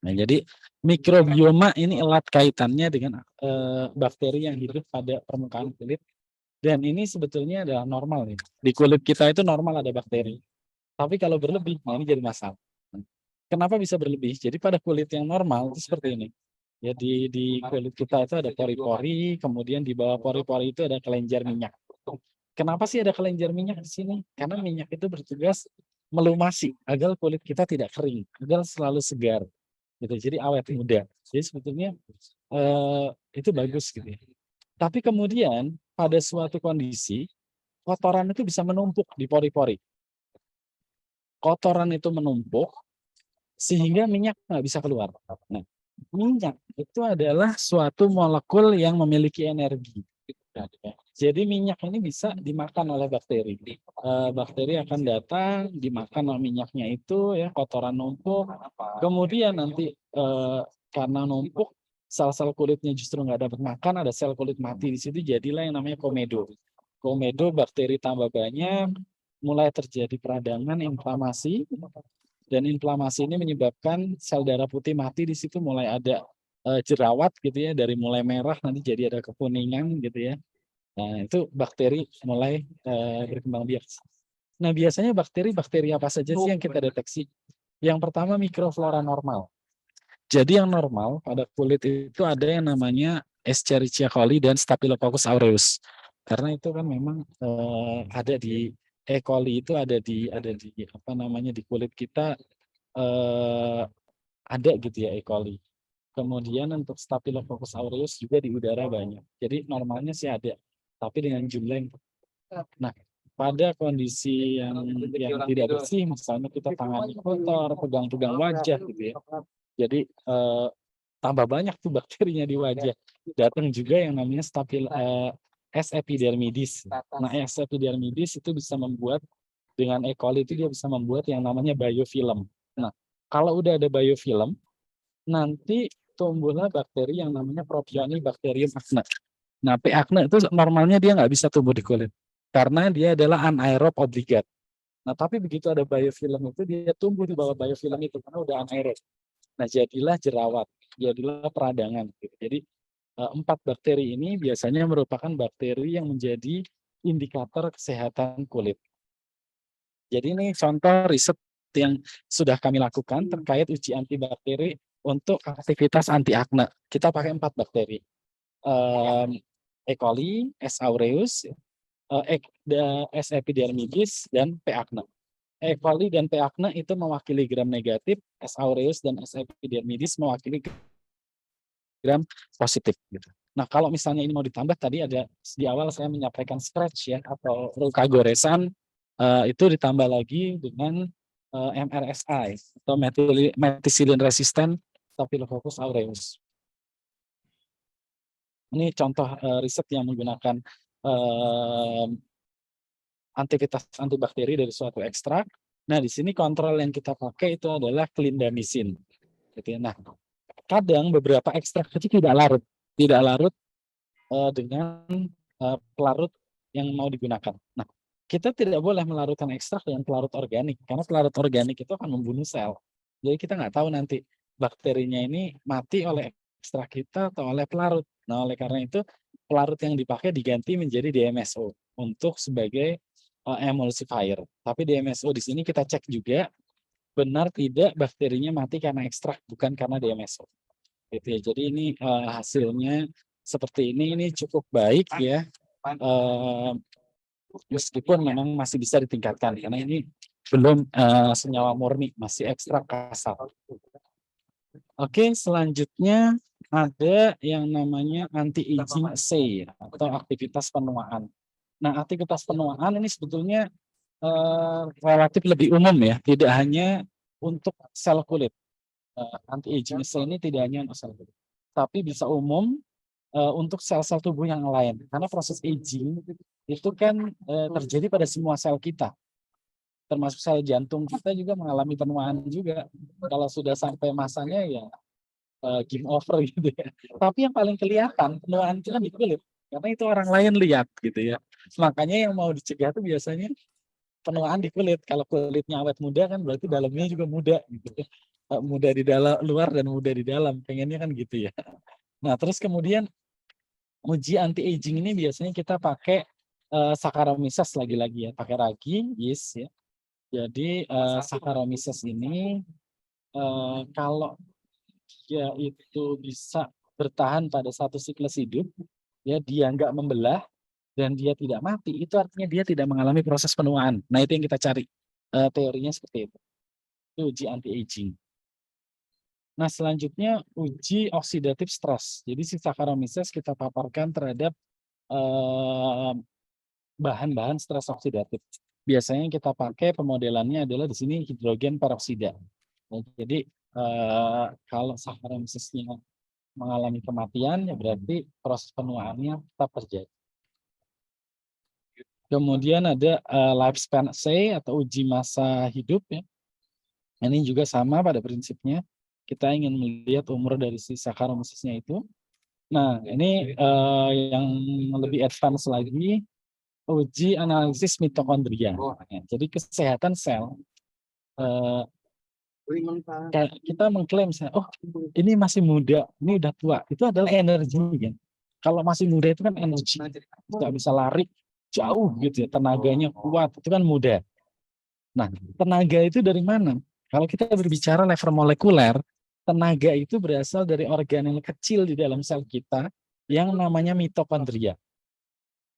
Nah, jadi mikrobioma ini erat kaitannya dengan bakteri yang hidup pada permukaan kulit. Dan ini sebetulnya adalah normal nih. Di kulit kita itu normal ada bakteri. Tapi kalau berlebih, nah ini jadi masalah. Kenapa bisa berlebih? Jadi pada kulit yang normal itu seperti ini. Ya di kulit kita itu ada pori-pori, kemudian di bawah pori-pori itu ada kelenjar minyak. Kenapa sih ada kelenjar minyak di sini? Karena minyak itu bertugas melumasi agar kulit kita tidak kering, agar selalu segar. Gitu. Jadi awet muda. Jadi sebetulnya itu bagus gitu ya. Tapi kemudian pada suatu kondisi kotoran itu bisa menumpuk di pori-pori. Kotoran itu menumpuk sehingga minyak nggak bisa keluar. Nah, minyak itu adalah suatu molekul yang memiliki energi. Jadi minyak ini bisa dimakan oleh bakteri. Bakteri akan datang, dimakan oleh minyaknya itu, ya kotoran numpuk. Kemudian nanti karena numpuk, sel-sel kulitnya justru nggak dapat makan, ada sel kulit mati di situ, jadilah yang namanya komedo. Komedo bakteri tambah banyak, mulai terjadi peradangan, inflamasi, dan inflamasi ini menyebabkan sel darah putih mati di situ mulai ada jerawat gitu ya, dari mulai merah nanti jadi ada kekuningan gitu ya. Nah, itu bakteri mulai berkembang biak. Nah, biasanya bakteri apa saja sih yang kita deteksi? Yang pertama mikroflora normal. Jadi yang normal pada kulit itu ada yang namanya Escherichia coli dan Staphylococcus aureus. Karena itu kan memang ada di E. coli itu ada di apa namanya di kulit kita ada gitu ya E. coli. Kemudian untuk Staphylococcus aureus juga di udara banyak. Jadi normalnya sih ada, tapi dengan jumlah yang nah pada kondisi yang tidak bersih, misalnya kita tangannya kotor, pegang-pegang wajah gitu ya. Jadi tambah banyak tuh bakterinya di wajah. Datang juga yang namanya S. epidermidis. Nah, S. epidermidis itu bisa membuat dengan E. coli itu dia bisa membuat yang namanya biofilm. Nah, kalau udah ada biofilm, nanti tumbuhlah bakteri yang namanya Propionibacterium acne. Nah, P. acne itu normalnya dia nggak bisa tumbuh di kulit. karena dia adalah anaerob obligat. Nah, tapi begitu ada biofilm itu, dia tumbuh di bawah biofilm itu karena udah anaerob. Nah, jadilah jerawat, jadilah peradangan. Gitu. Jadi 4 bakteri ini biasanya merupakan bakteri yang menjadi indikator kesehatan kulit. Jadi ini contoh riset yang sudah kami lakukan terkait uji antibakteri untuk aktivitas anti akne. Kita pakai 4 bakteri. E. coli, S. aureus, S. epidermidis, dan P. acne. E. coli dan P. acne itu mewakili gram negatif, S. aureus dan S. epidermidis mewakili gram positif. Gitu. Nah, kalau misalnya ini mau ditambah, tadi ada di awal saya menyampaikan scratch ya atau luka goresan, itu ditambah lagi dengan MRSI atau methicillin resistant Staphylococcus aureus. Ini contoh riset yang menggunakan aktivitas antibakteri dari suatu ekstrak. Nah, di sini kontrol yang kita pakai itu adalah clindamycin. Gitu ya. Nah, kadang beberapa ekstrak itu tidak larut dengan pelarut yang mau digunakan. Nah, kita tidak boleh melarutkan ekstrak dengan pelarut organik karena pelarut organik itu akan membunuh sel. Jadi kita nggak tahu nanti bakterinya ini mati oleh ekstrak kita atau oleh pelarut. Nah, oleh karena itu pelarut yang dipakai diganti menjadi DMSO untuk sebagai emulsifier. Tapi DMSO di sini kita cek juga benar tidak bakterinya mati karena ekstrak bukan karena DMSO. Gitu ya. Jadi ini hasilnya seperti ini cukup baik ya. Meskipun memang masih bisa ditingkatkan karena ini belum senyawa murni, masih ekstrak kasar. Oke, selanjutnya ada yang namanya anti-aging assay atau aktivitas penuaan. Nah, aktivitas penuaan ini sebetulnya relatif lebih umum ya, tidak hanya untuk sel kulit. Anti-aging assay ini tidak hanya untuk sel kulit, tapi bisa umum untuk sel-sel tubuh yang lain. Karena proses aging itu kan terjadi pada semua sel kita, termasuk sel jantung kita juga mengalami penuaan juga. Kalau sudah sampai masanya ya game over gitu ya. Tapi yang paling kelihatan penuaan itu kan di kulit, karena itu orang lain lihat gitu ya. Makanya yang mau dicegah itu biasanya penuaan di kulit. Kalau kulitnya awet muda kan berarti dalamnya juga muda gitu. Muda di dalam luar dan muda di dalam, pengennya kan gitu ya. Nah, terus kemudian uji anti aging ini biasanya kita pakai Saccharomyces lagi-lagi ya, pakai ragi, yeast ya. Jadi Saccharomyces ini kalau dia itu bisa bertahan pada satu siklus hidup, ya dia nggak membelah dan dia tidak mati, itu artinya dia tidak mengalami proses penuaan. Nah, itu yang kita cari. Teorinya seperti itu. Itu uji anti aging. Nah, selanjutnya uji oxidative stress. Jadi si Saccharomyces kita paparkan terhadap bahan-bahan stres oksidatif. Biasanya yang kita pakai pemodelannya adalah di sini hidrogen peroksida. Nah, jadi kalau Saccharomyces-nya mengalami kematian, ya berarti proses penuaannya tetap terjadi. Kemudian ada lifespan assay atau uji masa hidup ya. Ini juga sama pada prinsipnya. Kita ingin melihat umur dari si Saccharomyces-nya itu. Nah, ini yang lebih advance lagi, uji analisis mitokondria. Jadi kesehatan sel. Kita mengklaim, oh ini masih muda, ini udah tua. Itu adalah energi kan. Kalau masih muda itu kan energi, nggak bisa lari jauh gitu ya, tenaganya kuat, itu kan muda. Nah, tenaga itu dari mana? Kalau kita berbicara level molekuler, tenaga itu berasal dari organel kecil di dalam sel kita yang namanya mitokondria.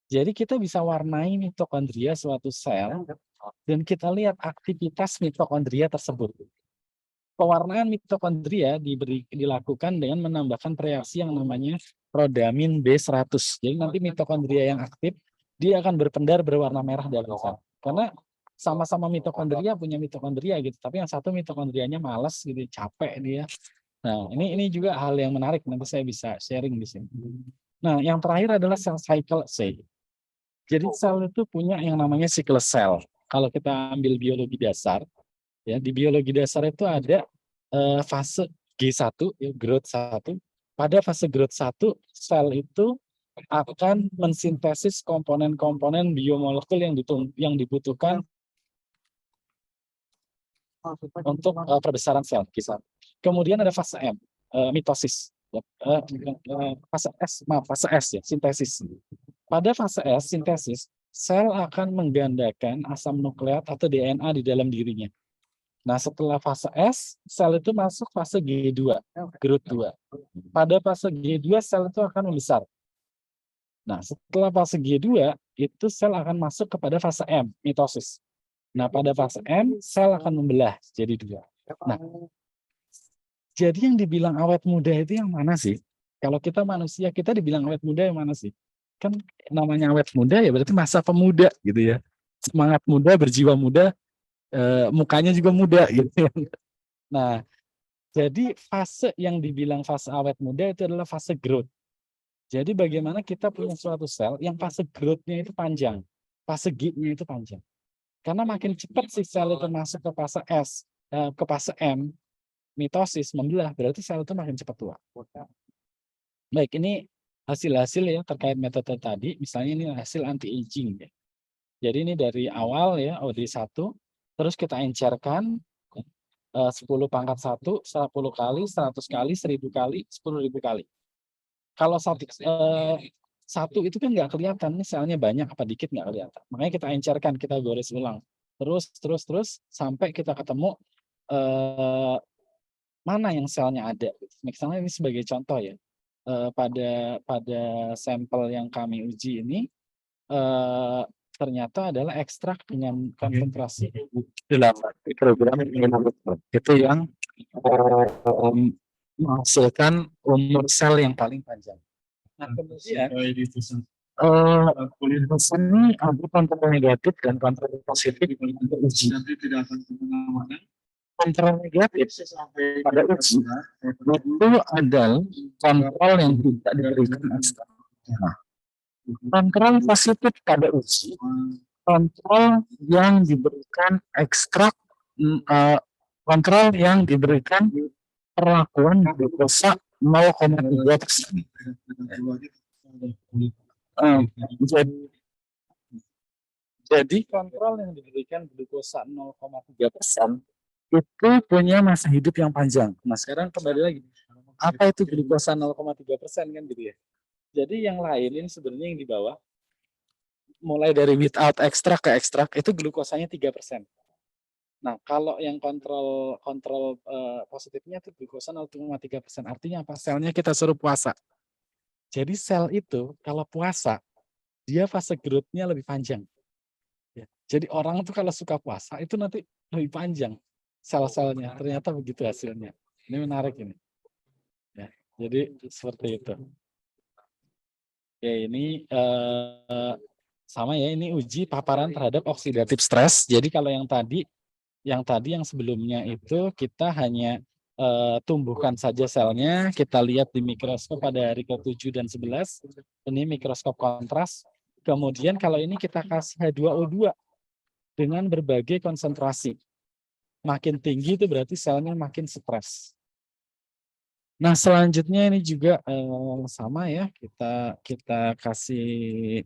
Jadi kita bisa warnai mitokondria suatu sel dan kita lihat aktivitas mitokondria tersebut. Pewarnaan mitokondria dilakukan dengan menambahkan reaksi yang namanya rodamin B100. Jadi nanti mitokondria yang aktif, dia akan berpendar berwarna merah dalam sel. Karena sama-sama mitokondria punya mitokondria gitu, tapi yang satu mitokondrianya malas gitu, capek dia. Nah, ini juga hal yang menarik, nanti saya bisa sharing di sini. Nah, yang terakhir adalah cell cycle assay. Jadi sel itu punya yang namanya siklus sel. Kalau kita ambil biologi dasar, ya di biologi dasar itu ada fase G1 ya, growth 1. Pada fase growth 1 sel itu akan mensintesis komponen-komponen biomolekul yang dibutuhkan untuk perbesaran sel kisar. Kemudian ada fase M, mitosis. Fase S ya, sintesis. Pada fase S, sintesis, sel akan menggandakan asam nukleat atau DNA di dalam dirinya. Nah, setelah fase S, sel itu masuk fase G2, growth 2. Pada fase G2, sel itu akan membesar. Nah, setelah fase G2, itu sel akan masuk kepada fase M, mitosis. Nah, pada fase M, sel akan membelah jadi 2. Nah, jadi yang dibilang awet muda itu yang mana sih? Kalau kita manusia, kita dibilang awet muda yang mana sih? Kan namanya awet muda ya berarti masa pemuda gitu ya. Semangat muda, berjiwa muda, mukanya juga muda gitu ya. Nah, jadi fase yang dibilang fase awet muda itu adalah fase growth. Jadi bagaimana kita punya suatu sel yang fase growth-nya itu panjang, fase G-nya itu panjang. Karena makin cepat si sel itu masuk ke fase S, ke fase M, mitosis, membelah, berarti sel itu makin cepat tua. Baik, ini hasil-hasil ya terkait metode tadi, misalnya ini hasil anti-aging ya. Jadi ini dari awal ya, OD1, terus kita encerkan 10 pangkat 1, 10 kali, 100 kali, 1000 kali, 10.000 kali. Kalau satu itu kan nggak kelihatan, nih selnya banyak apa dikit nggak kelihatan. Makanya kita encerkan, kita gores ulang. Terus, sampai kita ketemu mana yang selnya ada. Misalnya ini sebagai contoh ya, pada sampel yang kami uji ini, ternyata adalah ekstrak dengan konsentrasi 8 mikrogram itu yang menghasilkan umur sel yang paling panjang. Nah, kemudian di sini ada kontrol negatif dan kontrol positif untuk uji. Kontrol negatif pada uji itu adalah kontrol yang tidak diberikan ekstrak. Nah, kontrol positif pada uji, kontrol yang diberikan ekstrak, kontrol yang diberikan perlakuan glukosa 0,3%. Jadi kontrol yang diberikan glukosa 0,3% itu punya masa hidup yang panjang. Nah, sekarang kembali lagi, apa itu glukosa 0,3% kan gitu ya. Jadi yang lain ini sebenarnya yang di bawah, mulai dari without ekstrak ke ekstrak itu glukosanya 3%. Nah, kalau yang kontrol positifnya itu glukosa 0,3%. Artinya apa? Selnya kita suruh puasa. Jadi sel itu kalau puasa, dia fase growth-nya lebih panjang. Ya. Jadi orang itu kalau suka puasa itu nanti lebih panjang sel-selnya. Ternyata begitu hasilnya. Ini menarik ini. Ya. Jadi seperti itu. Ya ini sama ya, ini uji paparan terhadap oksidatif stres. Jadi kalau yang sebelumnya itu kita hanya tumbuhkan saja selnya, kita lihat di mikroskop pada hari ke-7 dan 11. Ini mikroskop kontras. Kemudian kalau ini kita kasih H2O2 dengan berbagai konsentrasi. Makin tinggi itu berarti selnya makin stres. Nah, selanjutnya ini juga sama ya, kita kasih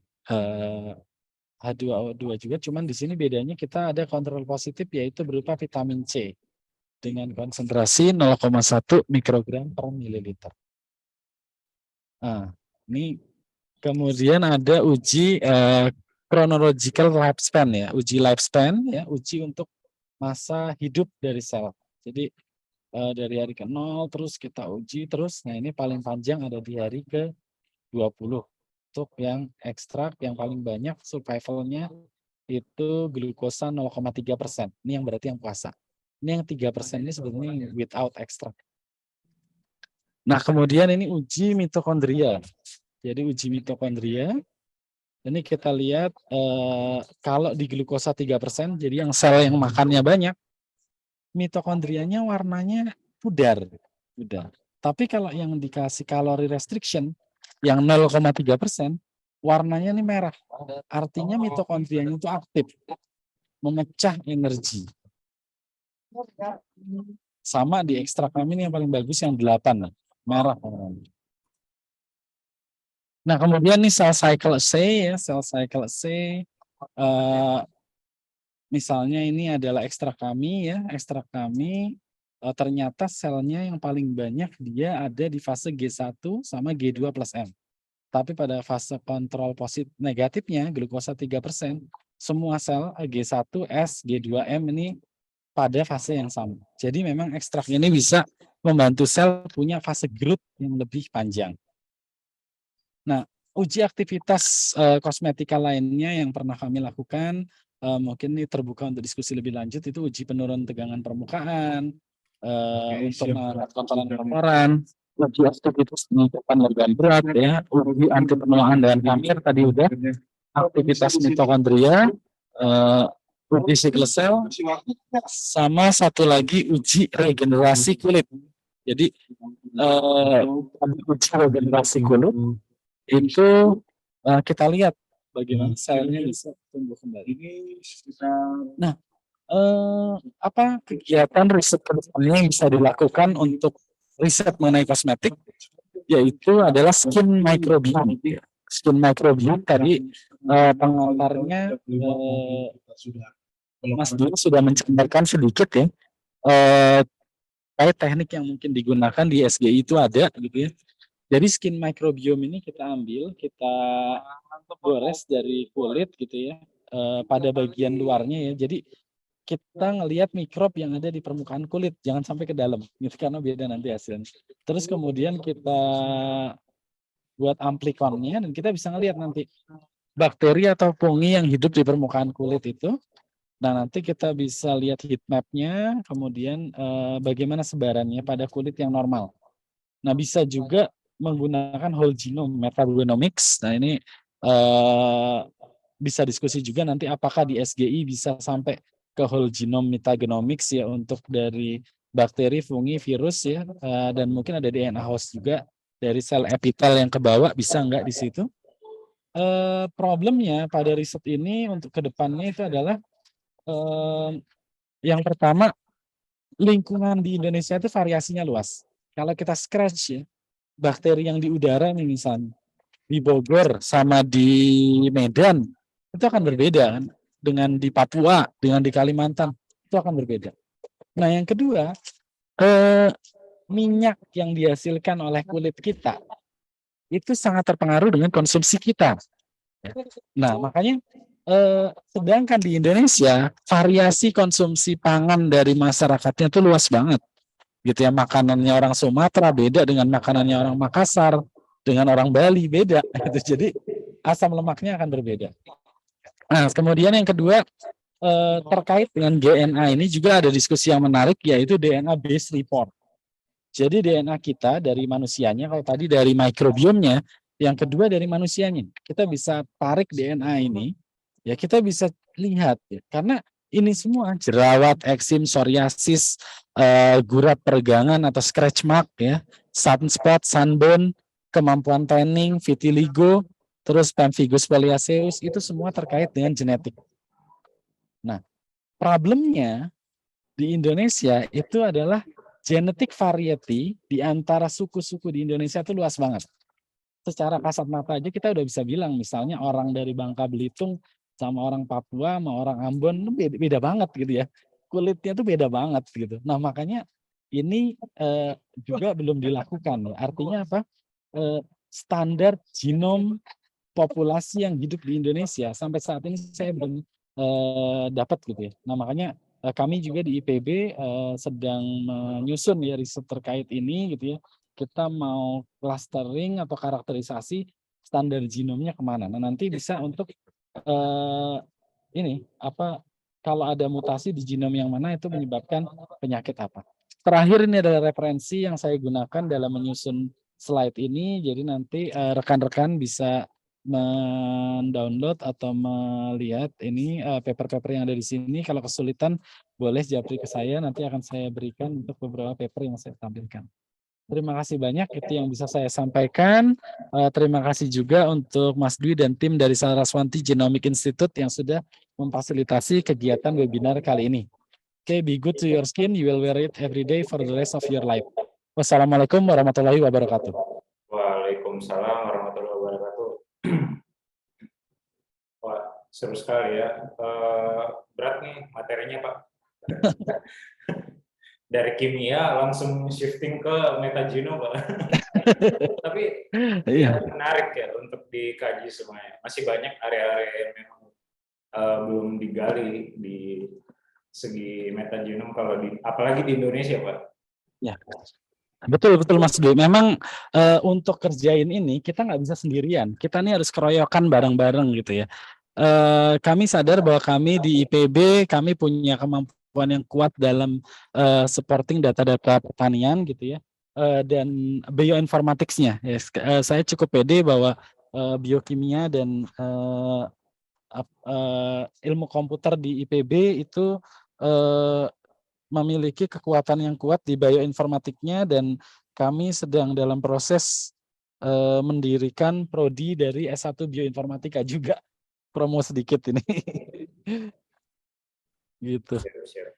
H2O2 juga, cuman di sini bedanya kita ada kontrol positif yaitu berupa vitamin C dengan konsentrasi 0,1 mikrogram per mililiter. Nah, ini kemudian ada uji chronological lifespan ya, uji lifespan ya, uji untuk masa hidup dari sel. Jadi dari hari ke-0 terus kita uji terus. Nah, ini paling panjang ada di hari ke-20. Untuk yang ekstrak yang paling banyak survivalnya itu glukosa 0,3%. Ini yang berarti yang puasa. Ini yang 3% ini sebenarnya without ekstrak. Nah, kemudian ini uji mitokondria. Jadi uji mitokondria, ini kita lihat kalau di glukosa 3%, jadi yang sel yang makannya banyak, mitokondrianya warnanya pudar. Tapi kalau yang dikasih kalori restriction, yang 0,3%, warnanya ini merah. Artinya mitokondrianya itu aktif, memecah energi. Sama di ekstrak kami ini yang paling bagus yang 8, merah. Nah, kemudian nih cell cycle assay ya, cell cycle assay. Misalnya ini adalah ekstrak kami ya, ekstrak kami ternyata selnya yang paling banyak dia ada di fase G1 sama G2 plus M. Tapi pada fase kontrol positif negatifnya glukosa 3%, semua sel G1, S, G2M ini pada fase yang sama. Jadi memang ekstrak ini bisa membantu sel punya fase growth yang lebih panjang. Nah, uji aktivitas kosmetika lainnya yang pernah kami lakukan, mungkin ini terbuka untuk diskusi lebih lanjut, itu uji penurun tegangan permukaan, untuk komponen kotoran, uji aktivitas penumpukan logam berat ya, uji anti penuaan dan kamir tadi udah, aktivitas mitokondria, uji sickle cell, sama satu lagi uji regenerasi kulit. Jadi uji regenerasi kulit itu kita lihat bagaimana selnya bisa tumbuh kembali. Nah, apa kegiatan riset kedepannya yang bisa dilakukan untuk riset mengenai kosmetik, yaitu adalah skin microbiome. Skin microbiome tadi pengantarnya Mas Dwi sudah menceritakan sedikit ya, terkait teknik yang mungkin digunakan di SGI itu ada gitu ya. Jadi skin microbiome ini kita ambil, kita gores dari kulit gitu ya, pada bagian luarnya ya. Jadi kita ngelihat mikrob yang ada di permukaan kulit, jangan sampai ke dalam, gitu karena beda nanti hasilnya. Terus kemudian kita buat amplikonnya dan kita bisa ngelihat nanti bakteri atau fungi yang hidup di permukaan kulit itu. Nah, nanti kita bisa lihat heat map-nya, kemudian bagaimana sebarannya pada kulit yang normal. Nah, bisa juga menggunakan whole genome metagenomics. Nah, ini bisa diskusi juga nanti apakah di SGI bisa sampai ke whole genome metagenomics ya untuk dari bakteri, fungi, virus ya, dan mungkin ada DNA host juga dari sel epitel yang kebawa, bisa nggak di situ? Problemnya pada riset ini untuk kedepannya itu adalah yang pertama, lingkungan di Indonesia itu variasinya luas. Kalau kita scratch ya, bakteri yang di udara nih misalnya, di Bogor sama di Medan, itu akan berbeda kan. Dengan di Papua, dengan di Kalimantan, itu akan berbeda. Nah yang kedua, minyak yang dihasilkan oleh kulit kita, itu sangat terpengaruh dengan konsumsi kita. Nah makanya sedangkan di Indonesia variasi konsumsi pangan dari masyarakatnya itu luas banget gitu ya. Makanannya orang Sumatera beda dengan makanannya orang Makassar, dengan orang Bali beda gitu. Jadi asam lemaknya akan berbeda. Nah kemudian yang kedua terkait dengan DNA ini juga ada diskusi yang menarik, yaitu DNA base report. Jadi DNA kita dari manusianya, kalau tadi dari microbiome-nya, yang kedua dari manusianya. Kita bisa tarik DNA ini, ya kita bisa lihat ya, karena ini semua jerawat, eksim, psoriasis, gurat peregangan atau scratch mark ya, sunspot, sunburn, kemampuan tanning, vitiligo, terus pemphigus foliaceus, itu semua terkait dengan genetik. Nah, problemnya di Indonesia itu adalah genetic variety di antara suku-suku di Indonesia itu luas banget. Secara kasat mata aja kita udah bisa bilang, misalnya orang dari Bangka Belitung sama orang Papua sama orang Ambon beda, beda banget gitu ya. Kulitnya tuh beda banget gitu. Nah makanya ini juga belum dilakukan. Artinya apa? Standar genom populasi yang hidup di Indonesia sampai saat ini saya belum dapat gitu ya. Nah makanya kami juga di IPB sedang menyusun ya riset terkait ini gitu ya. Kita mau clustering atau karakterisasi standar genomnya kemana. Nah nanti bisa untuk ini apa, kalau ada mutasi di genom yang mana itu menyebabkan penyakit apa. Terakhir ini adalah referensi yang saya gunakan dalam menyusun slide ini. Jadi nanti rekan-rekan bisa mendownload atau melihat ini paper-paper yang ada di sini. Kalau kesulitan boleh japri ke saya, nanti akan saya berikan untuk beberapa paper yang saya tampilkan. Terima kasih banyak, itu yang bisa saya sampaikan. Terima kasih juga untuk Mas Dwi dan tim dari Saraswati Genomic Institute yang sudah memfasilitasi kegiatan webinar kali ini. Okay, be good to your skin, you will wear it every day for the rest of your life. Wassalamualaikum warahmatullahi wabarakatuh. Waalaikumsalam warahmatullahi wabarakatuh. seru sekali ya. Berat nih materinya, Pak. Dari kimia langsung shifting ke metagenome, Pak. Tapi Iya, ya menarik ya untuk dikaji semuanya. Masih banyak area-area yang memang belum digali di segi metagenome kalau apalagi di Indonesia, Pak. ya. Betul betul Mas Dwi. Memang untuk kerjain ini kita nggak bisa sendirian. Kita nih harus keroyokan bareng-bareng gitu ya. Kami sadar bahwa kami di IPB kami punya kemampuan yang kuat dalam supporting data-data pertanian gitu ya. Dan bioinformaticsnya. Ya, saya cukup pede bahwa biokimia dan ilmu komputer di IPB itu memiliki kekuatan yang kuat di bioinformatiknya dan kami sedang dalam proses mendirikan prodi dari S1 Bioinformatika juga. Promo sedikit ini. Gitu. Siap.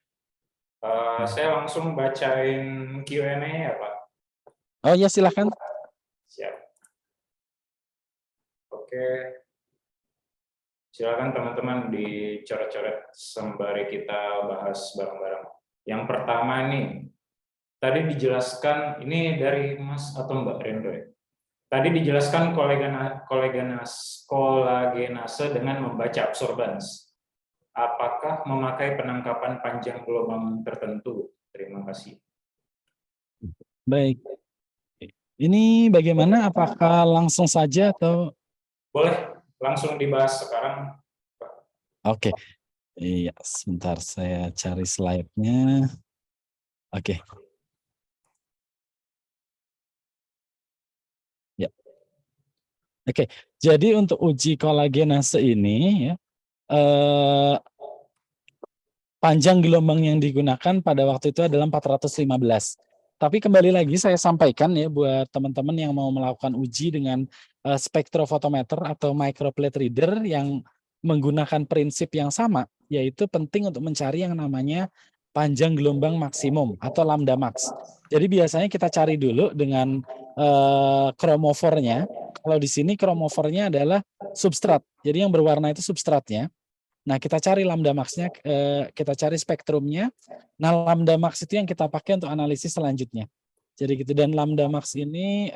Saya langsung bacain Q&A ya, Pak. Oh ya silakan. Siap. Oke. Silakan teman-teman dicoret-coret sembari kita bahas bareng-bareng. Yang pertama nih, tadi dijelaskan, ini dari Mas atau Mbak Rendo ya? Tadi dijelaskan kolagenase dengan membaca absorbans. Apakah memakai penangkapan panjang gelombang tertentu? Terima kasih. Baik. Ini bagaimana? Apakah langsung saja atau? Boleh langsung dibahas sekarang. Oke. Iya, sebentar saya cari slide-nya. Oke. Ya. Oke. Jadi untuk uji kolagenase ini ya, panjang gelombang yang digunakan pada waktu itu adalah 415. Tapi kembali lagi saya sampaikan ya buat teman-teman yang mau melakukan uji dengan spektrofotometer atau microplate reader yang menggunakan prinsip yang sama, yaitu penting untuk mencari yang namanya panjang gelombang maksimum atau lambda max. Jadi biasanya kita cari dulu dengan chromophore-nya. Kalau di sini chromophore-nya adalah substrat. Jadi yang berwarna itu substratnya. Nah, kita cari lambda max-nya, kita cari spektrumnya. Nah, lambda max itu yang kita pakai untuk analisis selanjutnya. Jadi gitu, dan lambda max ini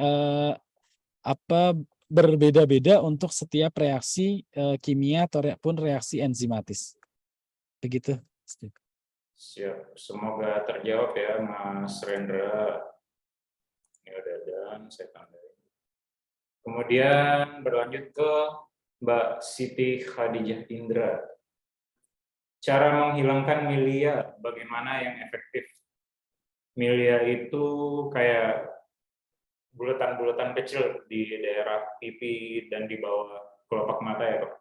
berbeda-beda untuk setiap reaksi kimia ataupun reaksi enzimatis. Begitu. Siap. Semoga terjawab ya, Mas Rendra. Ini udah dan saya tandain. Kemudian berlanjut ke Mbak Siti Khadijah Indra. Cara menghilangkan milia, bagaimana yang efektif? Milia itu kayak bulatan-bulatan kecil di daerah pipi dan di bawah kelopak mata ya, Pak.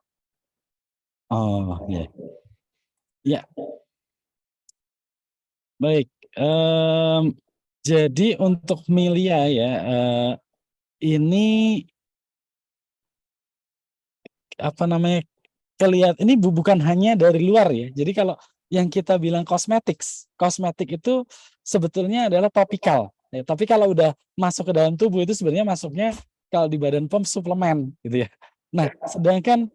Oh, ya. Ya. Baik. Jadi untuk milia ya, ini apa namanya? Ini bukan hanya dari luar ya. Jadi kalau yang kita bilang kosmetik itu sebetulnya adalah topikal. Ya, tapi kalau udah masuk ke dalam tubuh itu sebenarnya masuknya kalau di Badan POM suplemen gitu ya. Nah, sedangkan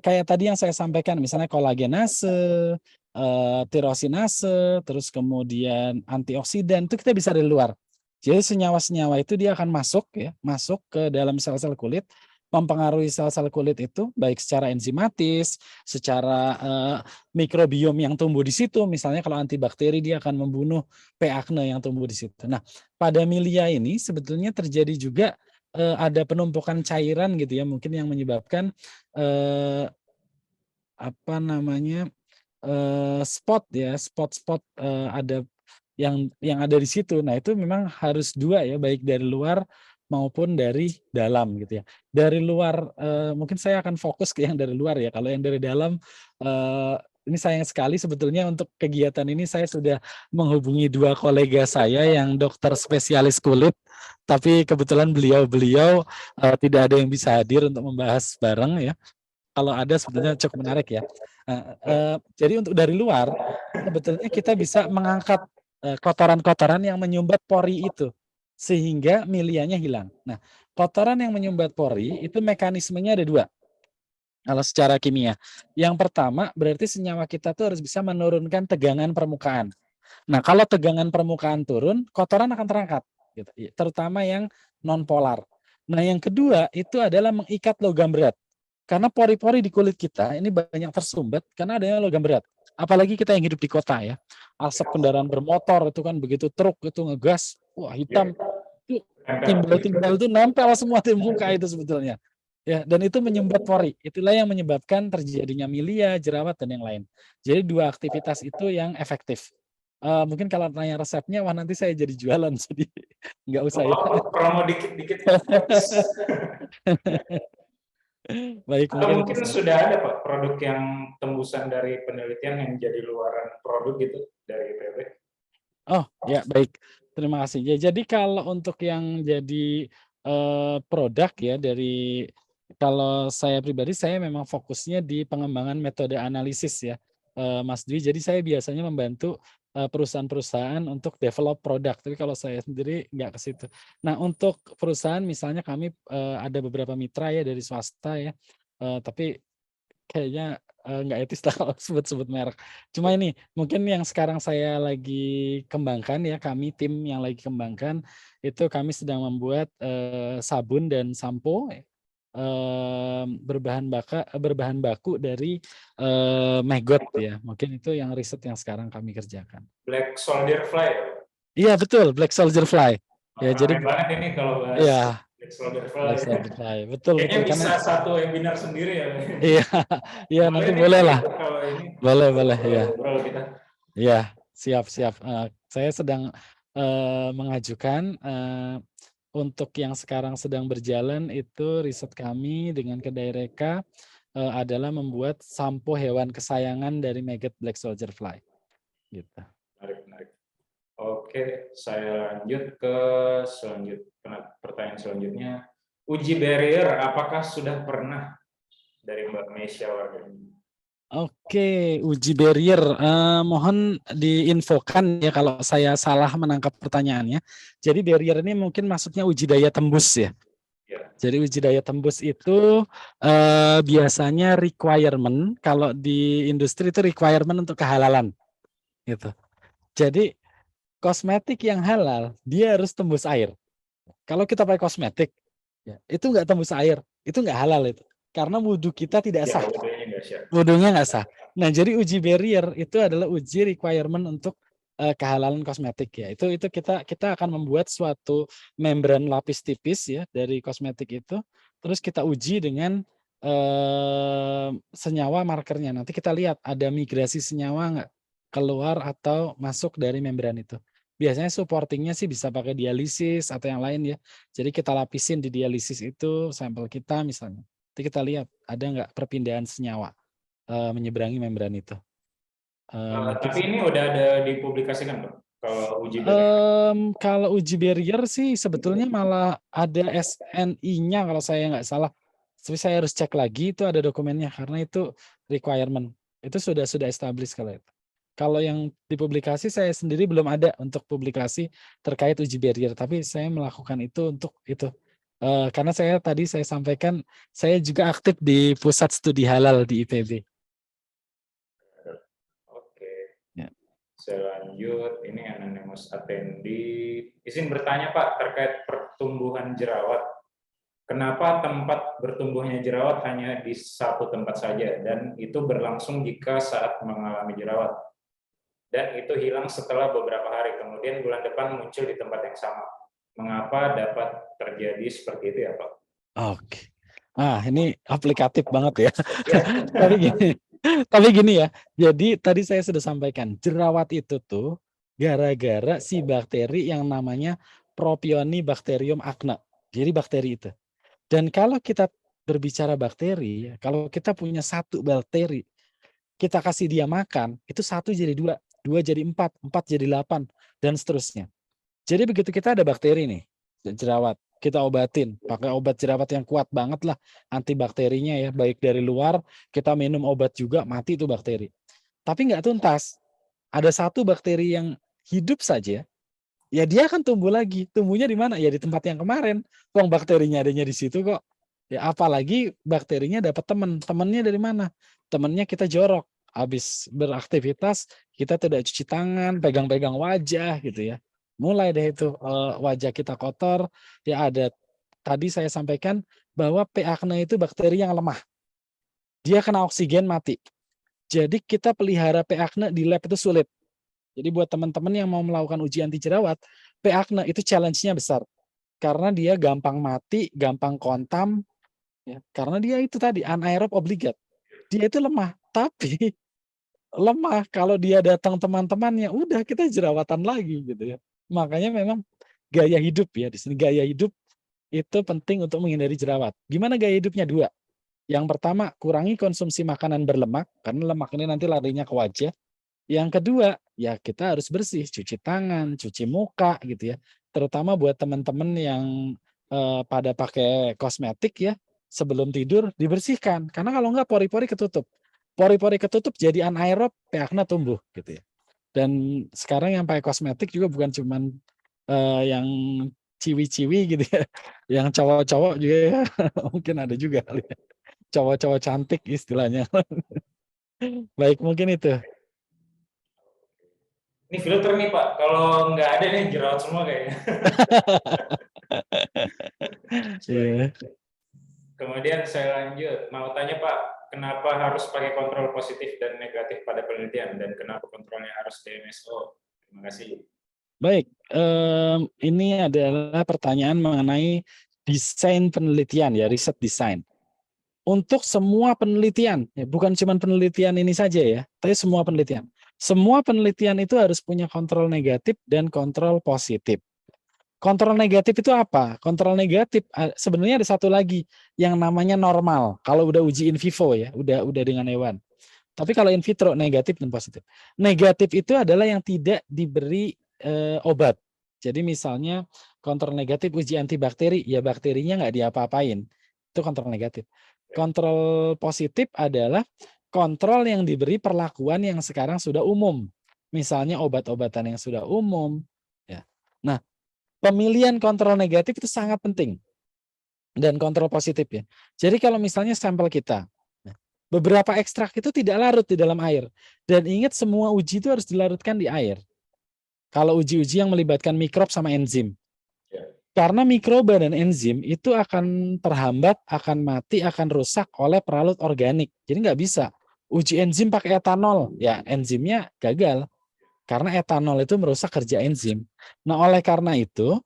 kayak tadi yang saya sampaikan misalnya kolagenase, tirosinase, terus kemudian antioksidan itu kita bisa dari luar. Jadi senyawa-senyawa itu dia akan masuk ya, masuk ke dalam sel-sel kulit mempengaruhi sel-sel kulit itu baik secara enzimatis, secara mikrobiom yang tumbuh di situ. Misalnya kalau antibakteri dia akan membunuh P. acne yang tumbuh di situ. Nah, pada milia ini sebetulnya terjadi juga ada penumpukan cairan gitu ya, mungkin yang menyebabkan spot ya, spot-spot ada yang ada di situ. Nah, itu memang harus dua ya, baik dari luar maupun dari dalam gitu ya. Dari luar mungkin saya akan fokus ke yang dari luar ya. Kalau yang dari dalam ini sayang sekali sebetulnya untuk kegiatan ini saya sudah menghubungi 2 kolega saya yang dokter spesialis kulit, tapi kebetulan beliau tidak ada yang bisa hadir untuk membahas bareng ya. Kalau ada sebetulnya cukup menarik ya. Jadi untuk dari luar sebetulnya kita bisa mengangkat kotoran-kotoran yang menyumbat pori itu sehingga milianya hilang. Nah, kotoran yang menyumbat pori itu mekanismenya ada 2. Kalau secara kimia. Yang pertama berarti senyawa kita tuh harus bisa menurunkan tegangan permukaan. Nah, kalau tegangan permukaan turun, kotoran akan terangkat, gitu. Terutama yang nonpolar. Nah, yang kedua itu adalah mengikat logam berat. Karena pori-pori di kulit kita ini banyak tersumbat karena adanya logam berat. Apalagi kita yang hidup di kota ya. Asap kendaraan bermotor itu kan begitu truk itu ngegas, wah hitam. Ya, Itu tempel. timbal-timbal itu nempel semua di muka itu sebetulnya. Ya, dan itu menyumbat pori. Itulah yang menyebabkan terjadinya milia, jerawat dan yang lain. Jadi dua aktivitas itu yang efektif. Mungkin kalau tanya resepnya, wah nanti saya jadi jualan, jadi nggak usah ya. Promo dikit-dikit. Baik, Atau mungkin itu mungkin saja. sudah ada Pak produk yang tembusan dari penelitian yang jadi luaran produk gitu dari IPB? Oh, ya baik. Terima kasih. Ya, jadi kalau untuk yang jadi, produk ya dari kalau saya pribadi, saya memang fokusnya di pengembangan metode analisis ya, Mas Dwi. Jadi saya biasanya membantu, perusahaan-perusahaan untuk develop produk, tapi kalau saya sendiri nggak ke situ. Nah, untuk perusahaan misalnya kami, ada beberapa mitra ya dari swasta ya, tapi kayaknya, nggak etis lah kalau sebut-sebut merek. Cuma ini, mungkin yang sekarang saya lagi kembangkan ya, kami tim yang lagi kembangkan, itu kami sedang membuat, sabun dan sampo, berbahan baku dari, maggot ya, mungkin itu yang riset yang sekarang kami kerjakan. Black Soldier Fly. Iya betul, Black Soldier Fly. Ya jadi Ramai banget ini kalau bahas iya, Black Soldier Fly. Black Soldier Fly, betul Kayaknya betul, bisa karena satu webinar sendiri ya. iya iya Boleh nanti nih boleh Pak lah, itu kalau ini boleh boleh, iya. ngobrol-ngobrol kita. Iya, siap siap, saya sedang, mengajukan, untuk yang sekarang sedang berjalan itu riset kami dengan Kedai Reka, adalah membuat sampo hewan kesayangan dari maggot Black Soldier Fly, gitu. Menarik, menarik. Oke, saya lanjut ke pertanyaan selanjutnya. Uji barrier, apakah sudah pernah dari Mbak Mesya warga ini? Oke, uji barrier, mohon diinfokan ya kalau saya salah menangkap pertanyaannya. Jadi barrier ini mungkin maksudnya uji daya tembus ya? Ya. Jadi uji daya tembus itu, biasanya requirement kalau di industri itu requirement untuk kehalalan, gitu. Jadi kosmetik yang halal, dia harus tembus air. Kalau kita pakai kosmetik, ya, itu nggak tembus air, itu nggak halal itu. Karena wudhu kita tidak Ya, sah, udaranya nggak sih. wudhunya nggak sah. Nah, jadi uji barrier itu adalah uji requirement untuk kehalalan kosmetik ya. Itu kita akan membuat suatu membran lapis tipis ya dari kosmetik itu, terus kita uji dengan senyawa markernya. Nanti kita lihat ada migrasi senyawa nggak keluar atau masuk dari membran itu. Biasanya supportingnya sih bisa pakai dialisis atau yang lain ya. Jadi kita lapisin di dialisis itu sampel kita misalnya. Nanti kita lihat ada nggak perpindahan senyawa menyeberangi membran itu. Mungkin Tapi ini udah ada dipublikasikan, Pak? Kalau uji barrier. kalau uji barrier sih sebetulnya malah ada SNI-nya kalau saya nggak salah. Tapi saya harus cek lagi itu ada dokumennya karena itu requirement. Itu sudah established kalau itu. Kalau yang dipublikasi saya sendiri belum ada untuk publikasi terkait uji barrier, tapi saya melakukan itu untuk itu. Karena saya sampaikan saya juga aktif di pusat studi halal di IPB. Oke, Ya. saya lanjut. Ini anonymous attendee. Izin bertanya Pak terkait pertumbuhan jerawat. Kenapa tempat bertumbuhnya jerawat hanya di satu tempat saja dan itu berlangsung jika saat mengalami jerawat? Dan itu hilang setelah beberapa hari, kemudian bulan depan muncul di tempat yang sama. Mengapa dapat terjadi seperti itu ya Pak? Oke. Ini aplikatif banget ya. Ya. Tapi gini tapi gini ya, jadi tadi saya sudah sampaikan, jerawat itu tuh gara-gara si bakteri yang namanya Propionibacterium acne. Jadi bakteri itu. Dan kalau kita berbicara bakteri ya, kalau kita punya satu bakteri, kita kasih dia makan, itu satu jadi dua, dua jadi empat, empat jadi 8, dan seterusnya. Jadi begitu kita ada bakteri nih, jerawat, kita obatin, pakai obat jerawat yang kuat banget lah, antibakterinya ya, baik dari luar, kita minum obat juga, mati itu bakteri. Tapi nggak tuntas, ada satu bakteri yang hidup saja, ya dia akan tumbuh lagi. Tumbuhnya di mana? Ya di tempat yang kemarin. Wong bakterinya adanya di situ kok. Ya apalagi bakterinya dapat temennya dari mana? Temennya kita jorok, habis beraktivitas kita tidak cuci tangan, pegang-pegang wajah gitu ya. Mulai deh itu wajah kita kotor, ya ada tadi saya sampaikan bahwa P. acne itu bakteri yang lemah. Dia kena oksigen mati. Jadi kita pelihara P. acne di lab itu sulit. Jadi buat teman-teman yang mau melakukan uji anti jerawat, P. acne itu challenge-nya besar. Karena dia gampang mati, gampang kontam, ya, karena dia itu tadi anaerob obligat. Dia itu lemah, tapi lemah kalau dia datang teman-temannya, udah kita jerawatan lagi gitu ya. Makanya memang gaya hidup ya di sini gaya hidup itu penting untuk menghindari jerawat. Gimana gaya hidupnya? 2. Yang pertama, kurangi konsumsi makanan berlemak karena lemak ini nanti larinya ke wajah. Yang kedua, ya kita harus bersih, cuci tangan, cuci muka gitu ya. Terutama buat teman-teman yang pada pakai kosmetik ya, sebelum tidur dibersihkan. Karena kalau enggak pori-pori ketutup. Pori-pori ketutup jadi anaerob, pH-nya tumbuh gitu ya. Dan sekarang yang pakai kosmetik juga bukan cuman yang ciwi-ciwi gitu ya, yang cowok-cowok juga ya, mungkin ada juga kali ya. Cowok-cowok cantik istilahnya. Baik, mungkin itu. Ini filter nih Pak, kalau nggak ada nih jerawat semua kayaknya. Baik. Iya. Kemudian saya lanjut, mau tanya Pak, kenapa harus pakai kontrol positif dan negatif pada penelitian dan kenapa kontrolnya harus DMSO? Terima kasih. Baik, ini adalah pertanyaan mengenai desain penelitian ya, riset desain. Untuk semua penelitian, ya bukan cuma penelitian ini saja ya, tapi semua penelitian. Semua penelitian itu harus punya kontrol negatif dan kontrol positif. Kontrol negatif itu apa? Kontrol negatif sebenarnya ada satu lagi yang namanya normal. Kalau udah uji in vivo ya, udah dengan hewan. Tapi kalau in vitro negatif dan positif. Negatif itu adalah yang tidak diberi obat. Jadi misalnya kontrol negatif uji antibakteri, ya bakterinya nggak diapa-apain. Itu kontrol negatif. Kontrol positif adalah kontrol yang diberi perlakuan yang sekarang sudah umum. Misalnya obat-obatan yang sudah umum. Ya. Nah, pemilihan kontrol negatif itu sangat penting dan kontrol positif ya. Jadi kalau misalnya sampel kita, beberapa ekstrak itu tidak larut di dalam air. Dan ingat semua uji itu harus dilarutkan di air. Kalau uji-uji yang melibatkan mikrob sama enzim. Karena mikroba dan enzim itu akan terhambat, akan mati, akan rusak oleh peralut organik. Jadi nggak bisa. Uji enzim pakai etanol, ya enzimnya gagal. Karena etanol itu merusak kerja enzim. Nah oleh karena itu,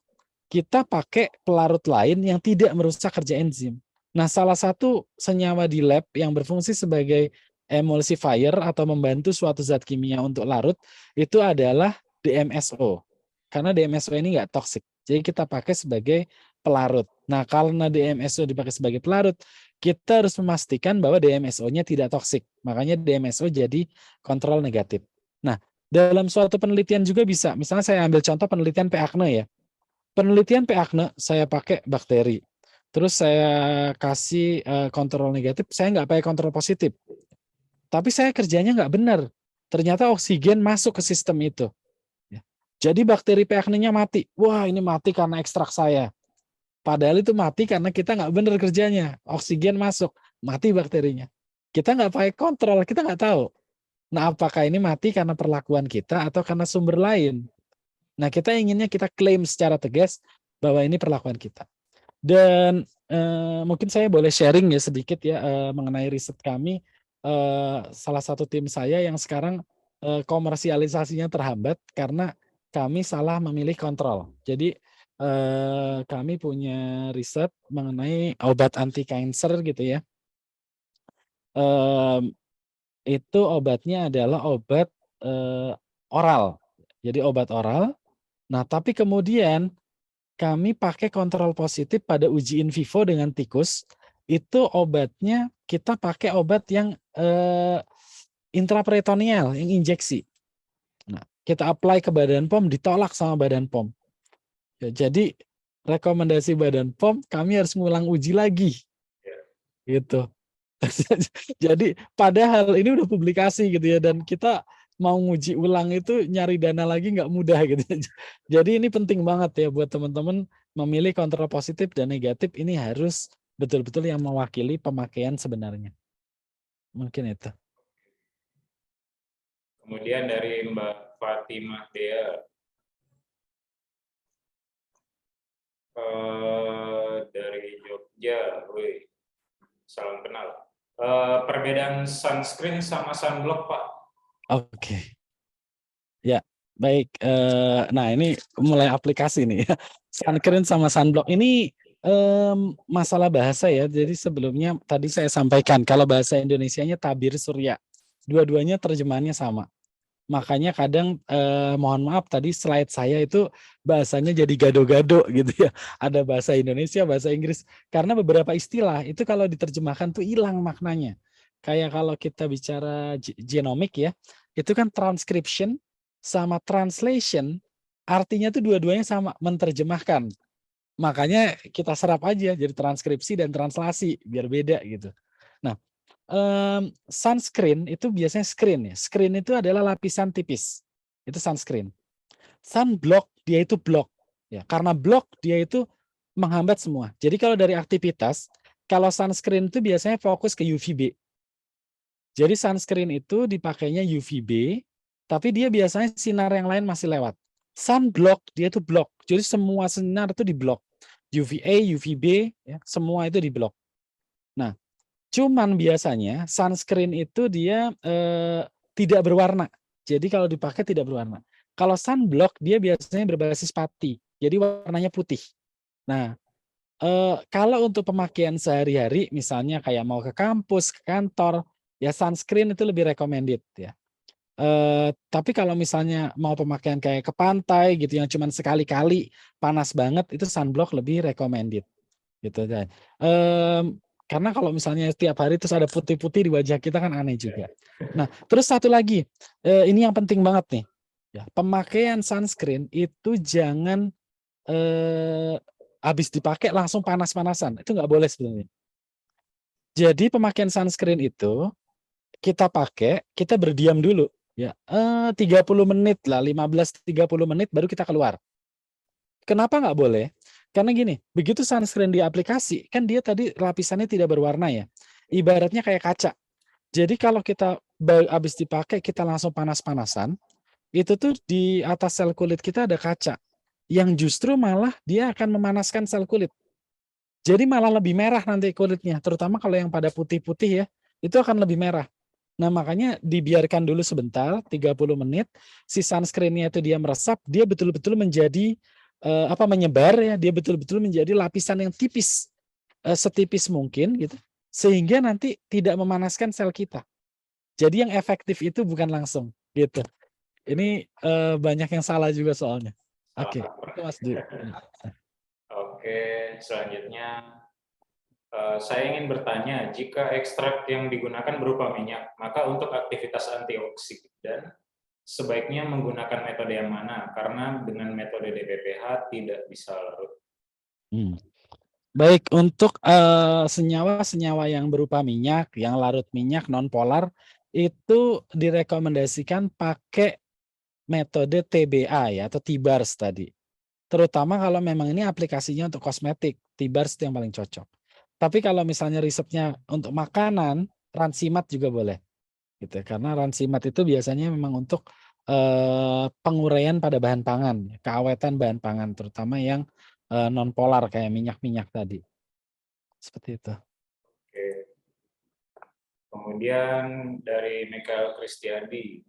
kita pakai pelarut lain yang tidak merusak kerja enzim. Nah, salah satu senyawa di lab yang berfungsi sebagai emulsifier atau membantu suatu zat kimia untuk larut itu adalah DMSO. Karena DMSO ini nggak toksik. Jadi kita pakai sebagai pelarut. Nah, karena DMSO dipakai sebagai pelarut, kita harus memastikan bahwa DMSO-nya tidak toksik. Makanya DMSO jadi kontrol negatif. Nah, dalam suatu penelitian juga bisa. Misalnya saya ambil contoh penelitian P. acne ya. Penelitian P. acne saya pakai bakteri. Terus saya kasih kontrol negatif, saya nggak pakai kontrol positif. Tapi saya kerjanya nggak benar. Ternyata oksigen masuk ke sistem itu. Ya. Jadi bakteri P. acne-nya mati. Wah ini mati karena ekstrak saya. Padahal itu mati karena kita nggak benar kerjanya. Oksigen masuk, mati bakterinya. Kita nggak pakai kontrol, kita nggak tahu. Nah apakah ini mati karena perlakuan kita atau karena sumber lain? Nah kita inginnya kita klaim secara tegas bahwa ini perlakuan kita. Dan mungkin saya boleh sharing ya sedikit ya mengenai riset kami. Salah satu tim saya yang sekarang komersialisasinya terhambat karena kami salah memilih kontrol. Jadi kami punya riset mengenai obat anti kanker gitu ya. Itu obatnya adalah obat oral. Jadi obat oral. Nah tapi kemudian kami pakai kontrol positif pada uji in vivo dengan tikus, itu obatnya kita pakai obat yang intraperitoneal, yang injeksi. Nah, kita apply ke Badan POM ditolak sama Badan POM. Ya, jadi rekomendasi Badan POM kami harus ngulang uji lagi. Gitu. Jadi padahal ini udah publikasi gitu ya dan kita mau nguji ulang itu nyari dana lagi nggak mudah gitu. Jadi ini penting banget ya buat teman-teman memilih kontrol positif dan negatif ini harus betul-betul yang mewakili pemakaian sebenarnya. Mungkin itu. Kemudian dari Mbak Fatimah Dea, dari Jogja, wih, salam kenal. Perbedaan sunscreen sama sunblock, Pak? Oke. Ya, baik. Nah, ini mulai aplikasi nih ya. Sunscreen sama sunblock ini masalah bahasa ya. Jadi sebelumnya tadi saya sampaikan kalau bahasa Indonesianya tabir surya. Dua-duanya terjemahannya sama. Makanya kadang mohon maaf tadi slide saya itu bahasanya jadi gado-gado gitu ya. Ada bahasa Indonesia, bahasa Inggris. Karena beberapa istilah itu kalau diterjemahkan tuh hilang maknanya. Kayak kalau kita bicara genomik ya, itu kan transcription sama translation artinya tuh dua-duanya sama, menerjemahkan. Makanya kita serap aja jadi transkripsi dan translasi biar beda gitu. Nah, sunscreen itu biasanya screen ya. Screen itu adalah lapisan tipis. Itu sunscreen. Sunblock dia itu block ya. Karena block dia itu menghambat semua. Jadi kalau dari aktivitas, kalau sunscreen itu biasanya fokus ke UVB. Jadi sunscreen itu dipakainya UVB, tapi dia biasanya sinar yang lain masih lewat. Sunblock dia itu block. Jadi semua sinar itu diblok. UVA, UVB, ya, semua itu diblok. Nah, cuman biasanya sunscreen itu dia tidak berwarna. Jadi kalau dipakai tidak berwarna. Kalau sunblock dia biasanya berbasis pati. Jadi warnanya putih. Nah, kalau untuk pemakaian sehari-hari misalnya kayak mau ke kampus, ke kantor, ya sunscreen itu lebih recommended ya. Tapi kalau misalnya mau pemakaian kayak ke pantai gitu yang cuman sekali-kali panas banget itu sunblock lebih recommended gitu kan. Karena kalau misalnya setiap hari terus ada putih-putih di wajah kita kan aneh juga. Nah, terus satu lagi, ini yang penting banget nih. Ya, pemakaian sunscreen itu jangan habis dipakai langsung panas-panasan. Itu nggak boleh sebenarnya. Jadi pemakaian sunscreen itu kita pakai, kita berdiam dulu ya. 30 menit lah, 15-30 menit baru kita keluar. Kenapa nggak boleh? Karena gini, begitu sunscreen di aplikasi, kan dia tadi lapisannya tidak berwarna ya. Ibaratnya kayak kaca. Jadi kalau kita habis dipakai, kita langsung panas-panasan, itu tuh di atas sel kulit kita ada kaca. Yang justru malah dia akan memanaskan sel kulit. Jadi malah lebih merah nanti kulitnya, terutama kalau yang pada putih-putih ya, itu akan lebih merah. Nah makanya dibiarkan dulu sebentar, 30 menit, si sunscreen-nya itu dia meresap, dia betul-betul menjadi menyebar ya, dia betul-betul menjadi lapisan yang tipis, setipis mungkin gitu, sehingga nanti tidak memanaskan sel kita. Jadi yang efektif itu bukan langsung gitu. Ini banyak yang salah juga soalnya. Oke, itu Mas Du. Oke, selanjutnya saya ingin bertanya, jika ekstrak yang digunakan berupa minyak, maka untuk aktivitas antioksidan sebaiknya menggunakan metode yang mana? Karena dengan metode DPPH tidak bisa larut. Baik, untuk senyawa-senyawa yang berupa minyak, yang larut minyak non-polar, itu direkomendasikan pakai metode TBA ya, atau T-bars tadi. Terutama kalau memang ini aplikasinya untuk kosmetik, T-bars itu yang paling cocok. Tapi kalau misalnya risetnya untuk makanan, Ransimat juga boleh. Gitu. Karena Ransimat itu biasanya memang untuk penguraian pada bahan pangan, keawetan bahan pangan, terutama yang non-polar kayak minyak-minyak tadi. Seperti itu. Oke. Kemudian dari Michael Kristiadi,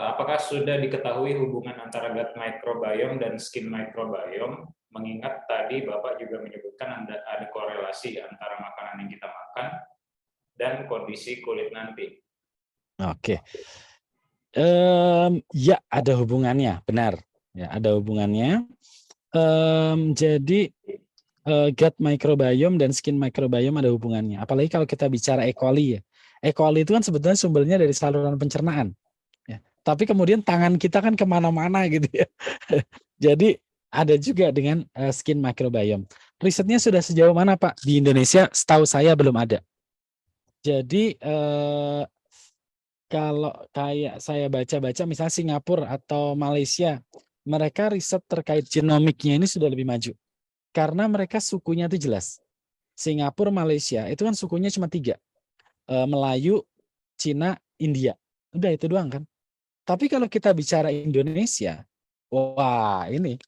apakah sudah diketahui hubungan antara gut microbiome dan skin microbiome? Mengingat tadi Bapak juga menyebutkan ada korelasi antara makanan yang kita makan dan kondisi kulit nanti. Oke. Ya ada hubungannya, benar. Ya ada hubungannya. Jadi gut microbiome dan skin microbiome ada hubungannya. Apalagi kalau kita bicara E. coli ya. E. coli itu kan sebetulnya sumbernya dari saluran pencernaan. Ya. Tapi kemudian tangan kita kan kemana-mana gitu ya. Jadi ada juga dengan skin microbiome. Risetnya sudah sejauh mana Pak? Di Indonesia setahu saya belum ada. Jadi kalau kayak saya baca-baca misalnya Singapura atau Malaysia, mereka riset terkait genomiknya ini sudah lebih maju. Karena mereka sukunya itu jelas. Singapura, Malaysia itu kan sukunya cuma 3. Melayu, Cina, India. Udah itu doang kan. Tapi kalau kita bicara Indonesia, wah ini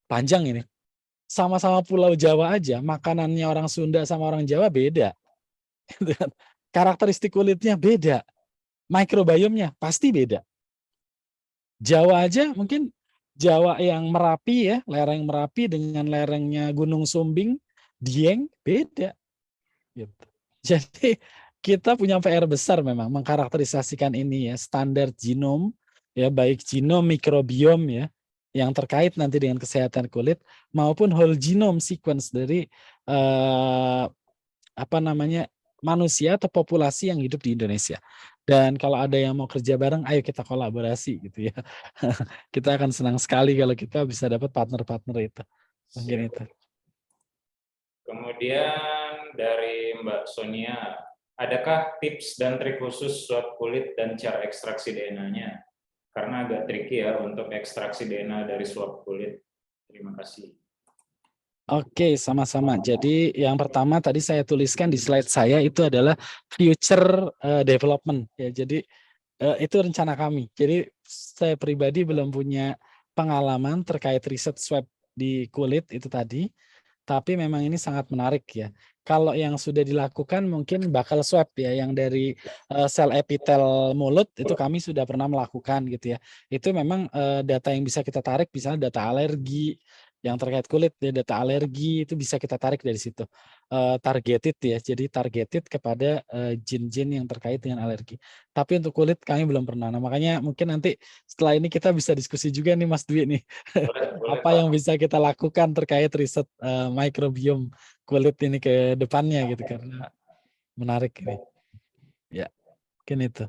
panjang ini. Sama-sama Pulau Jawa aja, makanannya orang Sunda sama orang Jawa beda. Gitu kan. Karakteristik kulitnya beda. Microbiome-nya pasti beda. Jawa aja mungkin Jawa yang Merapi ya, lereng Merapi dengan lerengnya Gunung Sumbing, Dieng beda. Gitu. Jadi kita punya PR besar memang mengkarakterisasikan ini ya, standar genom ya, baik genom mikrobiom ya yang terkait nanti dengan kesehatan kulit maupun whole genome sequence dari manusia atau populasi yang hidup di Indonesia. Dan kalau ada yang mau kerja bareng, ayo kita kolaborasi gitu ya. Kita akan senang sekali kalau kita bisa dapat partner-partner itu. Mungkin Siap. itu. Kemudian dari Mbak Sonia, adakah tips dan trik khusus swab kulit dan cara ekstraksi DNA-nya? Karena agak tricky ya untuk ekstraksi DNA dari swab kulit. Terima kasih. Oke, sama-sama. Jadi yang pertama tadi saya tuliskan di slide saya itu adalah future development ya. Jadi itu rencana kami. Jadi saya pribadi belum punya pengalaman terkait riset swab di kulit itu tadi, tapi memang ini sangat menarik ya. Kalau yang sudah dilakukan mungkin bakal swab ya, yang dari sel epitel mulut itu kami sudah pernah melakukan gitu ya. Itu memang data yang bisa kita tarik, misalnya data alergi yang terkait kulit ya, data alergi itu bisa kita tarik dari situ. Targeted ya, jadi targeted kepada jin-jin yang terkait dengan alergi. Tapi untuk kulit kami belum pernah. Nah, makanya mungkin nanti setelah ini kita bisa diskusi juga nih Mas Dwi nih. Boleh, Apa Pak. yang bisa kita lakukan terkait riset microbiome kulit ini ke depannya gitu karena menarik ini. Ya, mungkin itu.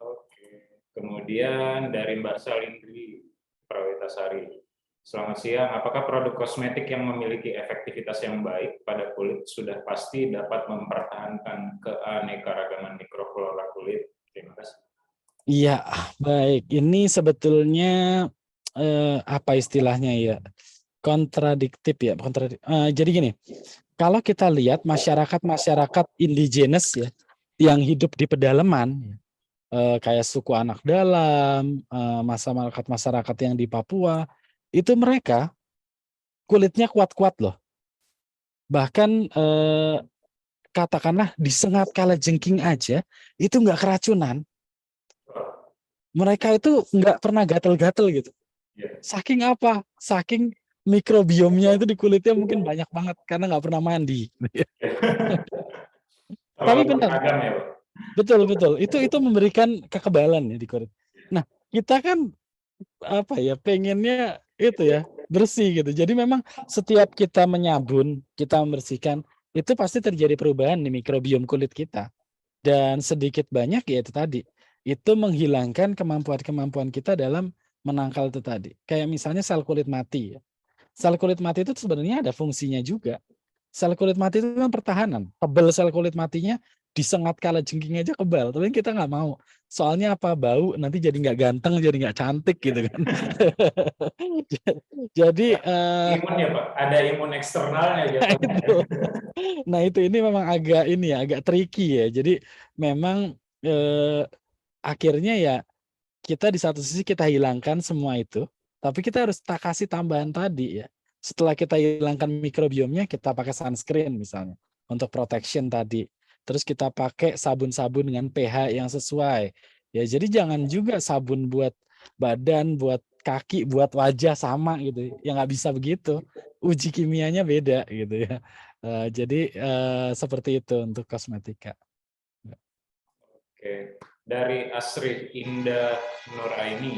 Oke. Kemudian dari Mbak Salindri Prawitasari. Selamat siang, apakah produk kosmetik yang memiliki efektivitas yang baik pada kulit sudah pasti dapat mempertahankan keanekaragaman mikroflora kulit? Terima kasih. Iya, baik. Ini sebetulnya apa istilahnya ya? Kontradiktif ya, jadi gini, kalau kita lihat masyarakat indigenes ya, yang hidup di pedalaman, kayak suku anak dalam, masyarakat yang di Papua, itu mereka kulitnya kuat-kuat loh. Bahkan katakanlah disengat kalajengking aja, itu nggak keracunan. Mereka itu nggak pernah gatel-gatel gitu. Ya. Saking apa? Saking mikrobiomnya itu di kulitnya mungkin banyak banget karena nggak pernah mandi. Tapi Terlalu benar, beragam ya, Pak? betul betul. Itu memberikan kekebalan ya di kulit. Nah, kita kan apa ya, pengennya itu ya, bersih gitu. Jadi memang setiap kita menyabun, kita membersihkan, itu pasti terjadi perubahan di mikrobiom kulit kita. Dan sedikit banyak ya itu tadi, itu menghilangkan kemampuan-kemampuan kita dalam menangkal itu tadi. Kayak misalnya sel kulit mati ya. Sel kulit mati itu sebenarnya ada fungsinya juga. Sel kulit mati itu kan pertahanan. Tebel sel kulit matinya, disengat kalajengking aja kebal. Tapi kita nggak mau. Soalnya apa? Bau, nanti jadi nggak ganteng, jadi nggak cantik gitu kan. Jadi Imun ya, Pak? Ada imun eksternalnya jatuhnya. itu. Nah itu ini memang agak ini ya, agak tricky ya. Jadi memang akhirnya ya kita di satu sisi kita hilangkan semua itu, tapi kita harus kasih tambahan tadi ya. Setelah kita hilangkan mikrobiomnya, kita pakai sunscreen misalnya untuk protection tadi. Terus kita pakai sabun-sabun dengan pH yang sesuai. Ya jadi jangan juga sabun buat badan, buat kaki, buat wajah sama gitu. Ya nggak bisa begitu. Uji kimianya beda gitu ya. Jadi seperti itu untuk kosmetika. Oke. Dari Asri Indah Nuraini,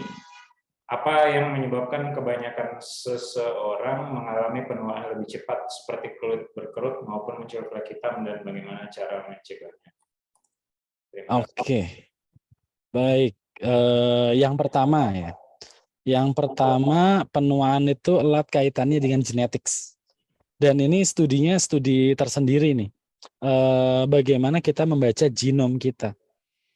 apa yang menyebabkan kebanyakan seseorang mengalami penuaan lebih cepat seperti kulit berkerut maupun muncul flek hitam dan bagaimana cara mencegahnya? Terima kasih. Oke, baik. Yang pertama ya. Yang pertama penuaan itu erat kaitannya dengan genetics. Dan ini studinya studi tersendiri nih. Bagaimana kita membaca genom kita.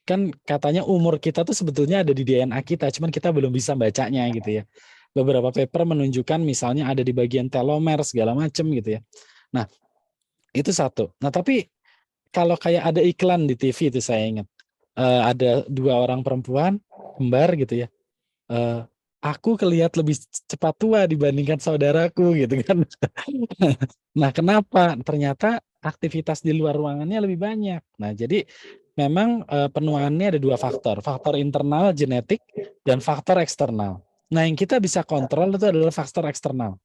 Kan katanya umur kita tuh sebetulnya ada di DNA kita, cuman kita belum bisa bacanya gitu ya. Beberapa paper menunjukkan misalnya ada di bagian telomer segala macam gitu ya. Nah, Itu satu. Nah, tapi kalau kayak ada iklan di TV itu saya ingat, ada 2 orang perempuan kembar gitu ya, eee, "Aku kelihatan lebih cepat tua dibandingkan saudaraku," gitu kan. Nah, kenapa? Ternyata aktivitas di luar ruangannya lebih banyak. Nah, jadi memang, penuaannya ada 2 faktor, faktor internal genetik dan faktor eksternal. Nah, yang kita bisa kontrol itu adalah faktor eksternal.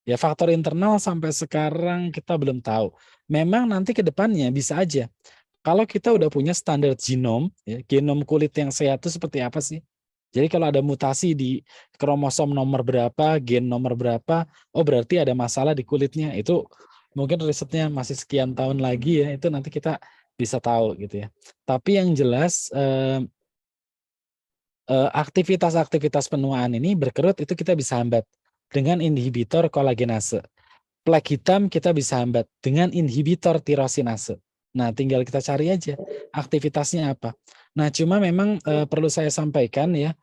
Ya faktor internal sampai sekarang kita belum tahu. Memang nanti ke depannya bisa aja, kalau kita udah punya standar genom, ya, genom kulit yang sehat itu seperti apa sih? Jadi kalau ada mutasi di kromosom nomor berapa, gen nomor berapa, oh berarti ada masalah di kulitnya. Itu mungkin risetnya masih sekian tahun lagi ya, itu nanti kita bisa tahu gitu ya. Tapi yang jelas, aktivitas-aktivitas penuaan ini berkerut itu kita bisa hambat dengan inhibitor kolagenase. Plak hitam kita bisa hambat dengan inhibitor tirosinase. Nah, tinggal kita cari aja aktivitasnya apa. Nah, cuma memang, perlu saya sampaikan ya,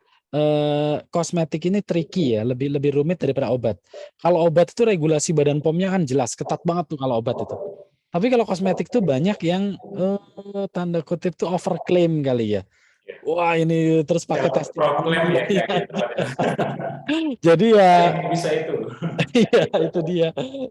kosmetik ini tricky ya, lebih lebih rumit daripada obat. Kalau obat itu regulasi Badan POM-nya kan jelas, ketat banget tuh kalau obat itu. Tapi kalau kosmetik tuh banyak yang, tanda kutip tuh overclaim kali ya. Ya. Wah, ini terus pakai Self-proclaim testimoni. ya kayak gitu. Jadi Saya ya bisa itu. iya, itu dia.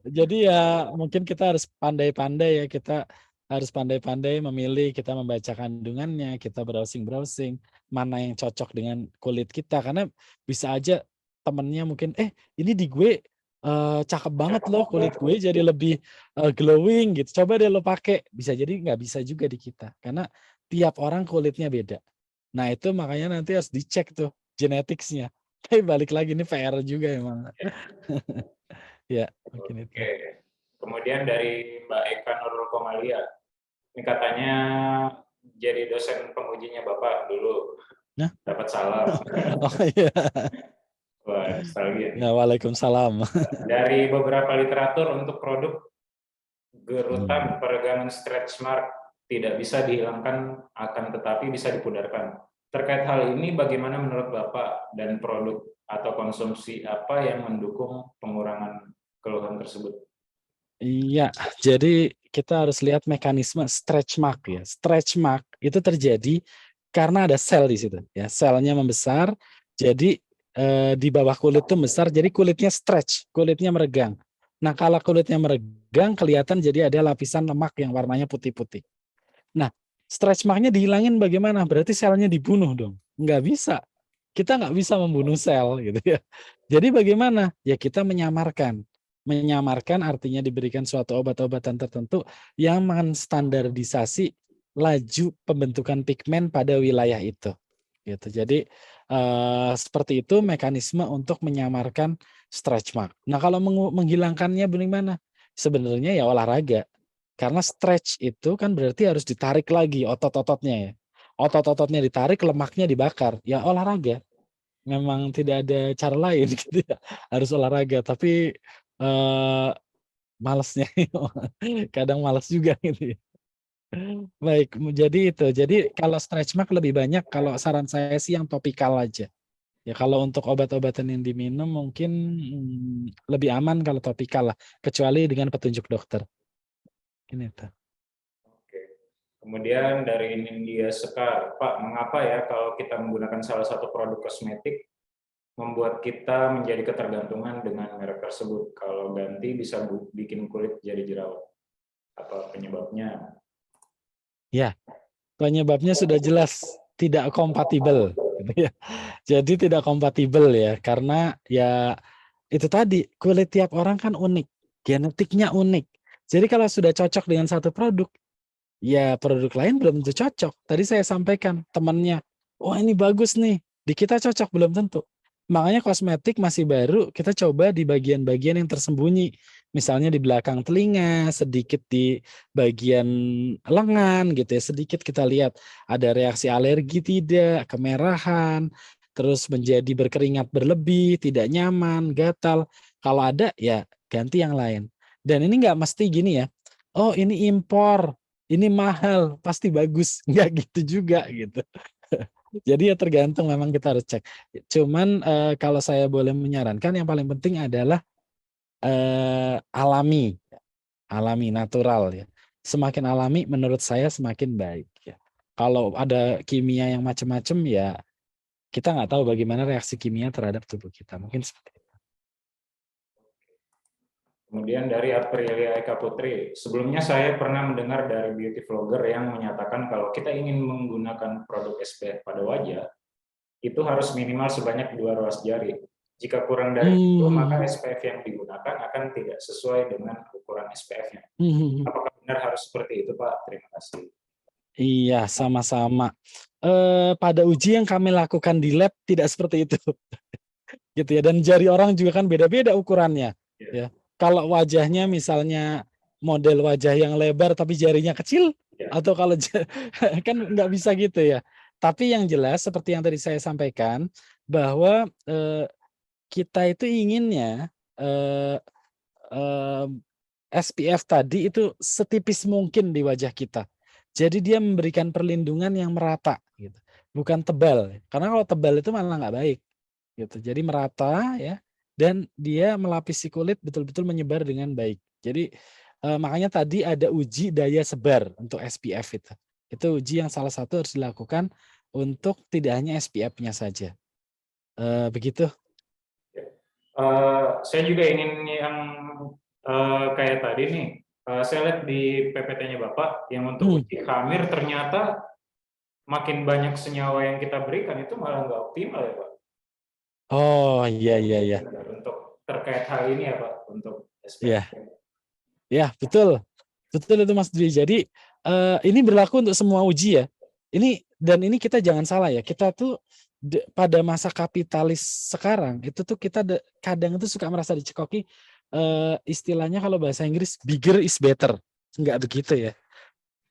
Jadi ya mungkin kita harus pandai-pandai ya, kita harus pandai-pandai memilih, kita membaca kandungannya, kita browsing-browsing, mana yang cocok dengan kulit kita. Karena bisa aja temennya mungkin, "Eh, ini di gue, cakep banget loh kulit gue jadi lebih, glowing gitu, coba deh lo pakai." Bisa jadi nggak bisa juga di kita, karena tiap orang kulitnya beda. Nah itu makanya nanti harus dicek tuh genetics-nya. Tapi balik lagi ini PR juga emang. Ya, mungkin itu. Oke. Kemudian dari Mbak Eka Nurul Komalia, ini katanya jadi dosen pengujinya Bapak dulu, Nah, dapat salam. oh iya. Wah, nostalgia nih. Ya, waalaikumsalam. Dari beberapa literatur untuk produk Hmm. gerutan peregangan stretch mark tidak bisa dihilangkan, akan tetapi bisa dipudarkan. Terkait hal ini, bagaimana menurut Bapak dan produk atau konsumsi apa yang mendukung pengurangan keluhan tersebut? Iya, jadi kita harus lihat mekanisme stretch mark ya. Stretch mark itu terjadi karena ada sel di situ ya, selnya membesar, jadi, di bawah kulit tuh besar, jadi kulitnya stretch, kulitnya meregang. Nah, kalau kulitnya meregang kelihatan jadi ada lapisan lemak yang warnanya putih-putih. Nah, stretch mark-nya dihilangin bagaimana? Berarti selnya dibunuh dong? Nggak bisa. Kita nggak bisa membunuh sel gitu ya. Jadi bagaimana? Ya kita menyamarkan. Menyamarkan artinya diberikan suatu obat-obatan tertentu yang menstandardisasi laju pembentukan pigmen pada wilayah itu, gitu. Jadi, seperti itu mekanisme untuk menyamarkan stretch mark. Nah, kalau menghilangkannya bagaimana? Sebenarnya ya olahraga. Karena stretch itu kan berarti harus ditarik lagi otot-ototnya ya. Otot-ototnya ditarik, lemaknya dibakar, ya olahraga. Memang tidak ada cara lain gitu ya, harus olahraga. Tapi, malesnya kadang males juga gitu ya. Baik, jadi itu. Jadi kalau stretch mark lebih banyak kalau saran saya sih yang topikal aja. Ya kalau untuk obat-obatan yang diminum mungkin, lebih aman kalau topikal lah, kecuali dengan petunjuk dokter, ini tuh. Oke. Kemudian dari Nindya Sekar, Pak, mengapa ya kalau kita menggunakan salah satu produk kosmetik membuat kita menjadi ketergantungan dengan merek tersebut? Kalau ganti bisa bikin kulit jadi jerawat. Apa penyebabnya? Ya, penyebabnya sudah jelas, tidak kompatibel gitu ya. Jadi tidak kompatibel ya, karena ya itu tadi, kulit tiap orang kan unik, genetiknya unik. Jadi kalau sudah cocok dengan satu produk, ya produk lain belum tentu cocok. Tadi saya sampaikan, temennya, "Wah ini bagus nih," di kita cocok, belum tentu. Makanya kosmetik masih baru, kita coba di bagian-bagian yang tersembunyi. Misalnya di belakang telinga, sedikit di bagian lengan gitu ya, sedikit kita lihat ada reaksi alergi tidak, kemerahan, terus menjadi berkeringat berlebih, tidak nyaman, gatal. Kalau ada, ya ganti yang lain. Dan ini nggak mesti gini ya, "Oh ini impor, ini mahal, pasti bagus." Nggak gitu juga gitu. Jadi ya tergantung memang kita harus cek. Cuman, kalau saya boleh menyarankan yang paling penting adalah, alami. alami, natural ya. Semakin alami menurut saya semakin baik ya. Kalau ada kimia yang macam-macam ya kita nggak tahu bagaimana reaksi kimia terhadap tubuh kita. Mungkin seperti itu. Kemudian dari Aprilia Eka Putri, sebelumnya saya pernah mendengar dari beauty vlogger yang menyatakan kalau kita ingin menggunakan produk SPF pada wajah, itu harus minimal sebanyak 2 ruas jari. Jika kurang dari itu, maka SPF yang digunakan akan tidak sesuai dengan ukuran SPF-nya. Apakah benar harus seperti itu, Pak? Terima kasih. Iya, sama-sama. Pada uji yang kami lakukan di lab tidak seperti itu. Gitu ya, dan jari orang juga kan beda-beda ukurannya. Ya. Kalau wajahnya misalnya model wajah yang lebar tapi jarinya kecil, atau kalau kan nggak bisa gitu ya. Tapi yang jelas seperti yang tadi saya sampaikan bahwa kita itu inginnya SPF tadi itu setipis mungkin di wajah kita. Jadi dia memberikan perlindungan yang merata gitu. Bukan tebal. Karena kalau tebal itu malah nggak baik gitu. Jadi merata ya dan dia melapisi kulit betul-betul menyebar dengan baik. Jadi makanya tadi ada uji daya sebar untuk SPF itu. Itu uji yang salah satu harus dilakukan untuk tidak hanya SPF-nya saja. Begitu. Saya juga ingin yang kayak tadi nih. Saya lihat di PPT-nya Bapak yang untuk uji khamir ternyata makin banyak senyawa yang kita berikan itu malah nggak optimal ya Pak. Oh iya iya. Untuk terkait hal ini ya Pak untuk SPF. Iya. Ya betul, betul itu Mas Dwi. Jadi ini berlaku untuk semua uji ya. Ini kita jangan salah ya. Kita tuh pada masa kapitalis sekarang itu tuh kita kadang itu suka merasa dicekoki istilahnya kalau bahasa Inggris bigger is better. Enggak begitu ya.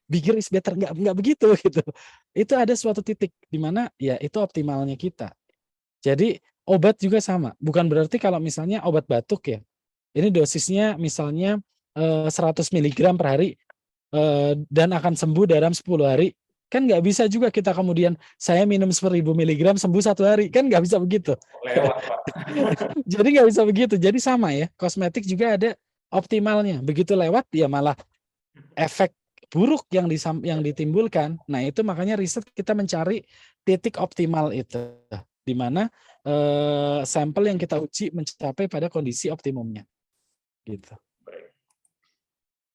Bigger is better enggak begitu gitu. Itu ada suatu titik di mana ya itu optimalnya kita. Jadi obat juga sama. Bukan berarti kalau misalnya obat batuk ya. Ini dosisnya misalnya 100 miligram per hari dan akan sembuh dalam 10 hari. Kan nggak bisa juga kita kemudian saya minum 1000 miligram sembuh 1 hari. Kan nggak bisa begitu. Lewat, Pak. Jadi nggak bisa begitu. Jadi sama ya, kosmetik juga ada optimalnya. Begitu lewat ya malah efek buruk yang ditimbulkan. Nah itu makanya riset kita mencari titik optimal itu. Di mana sampel yang kita uji mencapai pada kondisi optimumnya. Gitu.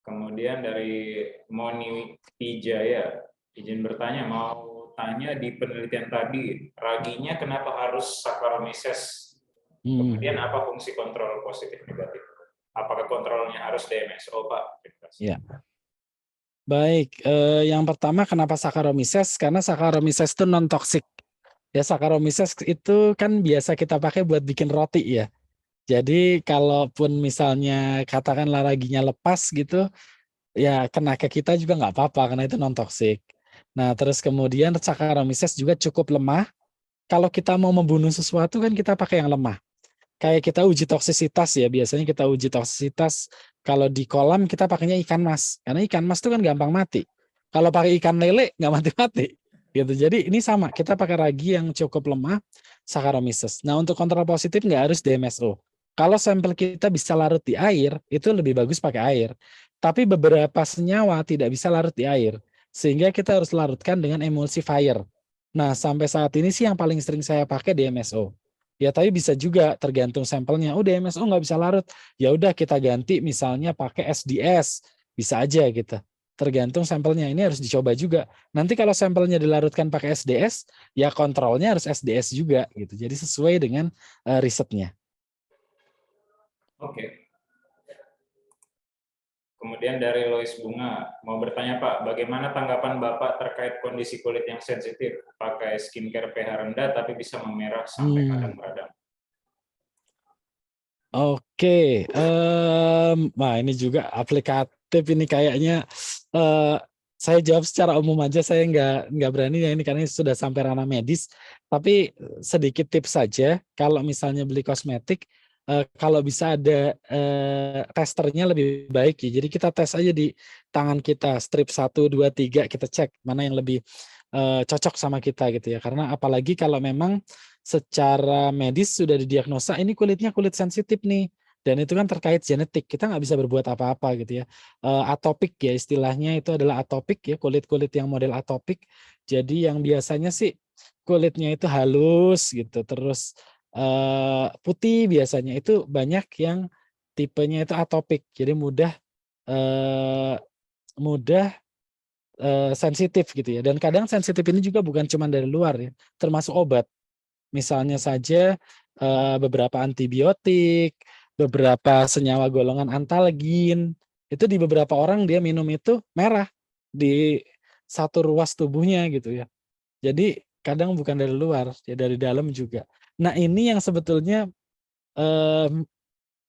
Kemudian dari Moni Pijaya, izin bertanya, mau tanya di penelitian tadi, raginya kenapa harus Saccharomyces? Kemudian apa fungsi kontrol positif negatif? Apakah kontrolnya harus DMSO, Pak? Ya. Baik, yang pertama kenapa Saccharomyces? Karena Saccharomyces itu non toksik. Ya Saccharomyces itu kan biasa kita pakai buat bikin roti ya. Jadi kalaupun misalnya katakanlah raginya lepas gitu, ya kena ke kita juga nggak apa-apa karena itu non toksik. Nah terus kemudian Saccharomyces juga cukup lemah. Kalau kita mau membunuh sesuatu kan kita pakai yang lemah. Kayak kita uji toksisitas ya, biasanya kita uji toksisitas kalau di kolam kita pakainya ikan mas, karena ikan mas itu kan gampang mati. Kalau pakai ikan lele nggak mati-mati. Gitu. Jadi ini sama, kita pakai ragi yang cukup lemah, Saccharomyces. Nah untuk kontrol positif nggak harus DMSO. Kalau sampel kita bisa larut di air, itu lebih bagus pakai air. Tapi beberapa senyawa tidak bisa larut di air, sehingga kita harus larutkan dengan emulsifier. Nah sampai saat ini sih yang paling sering saya pakai DMSO. Ya tapi bisa juga tergantung sampelnya. Oh DMSO nggak bisa larut, ya udah kita ganti misalnya pakai SDS, bisa aja gitu. Tergantung sampelnya, ini harus dicoba juga. Nanti kalau sampelnya dilarutkan pakai SDS, ya kontrolnya harus SDS juga gitu. Jadi sesuai dengan risetnya. Oke. Kemudian dari Lois Bunga, mau bertanya Pak, bagaimana tanggapan Bapak terkait kondisi kulit yang sensitif, pakai skincare pH rendah tapi bisa memerah sampai kadang meradang? Oke, wah ini juga aplikatif ini kayaknya. Saya jawab secara umum aja, saya nggak berani ya ini karena sudah sampai ranah medis. Tapi sedikit tips saja, kalau misalnya beli kosmetik, kalau bisa ada testernya lebih baik ya. Jadi kita tes aja di tangan kita, strip 1, 2, 3 kita cek mana yang lebih cocok sama kita gitu ya. Karena apalagi kalau memang secara medis sudah didiagnosa ini kulitnya kulit sensitif nih. Dan itu kan terkait genetik, kita nggak bisa berbuat apa-apa gitu ya. Atopik ya istilahnya itu adalah atopik ya, kulit-kulit yang model atopik. Jadi yang biasanya sih kulitnya itu halus gitu, terus, putih biasanya, itu banyak yang tipenya itu atopik. Jadi mudah, eee, mudah, sensitif gitu ya, dan kadang sensitif ini juga bukan cuman dari luar ya, termasuk obat. Misalnya saja, beberapa antibiotik, beberapa senyawa golongan antalgin, itu di beberapa orang dia minum itu merah di satu ruas tubuhnya gitu ya. Jadi kadang bukan dari luar, ya dari dalam juga. Nah ini yang sebetulnya, mmm,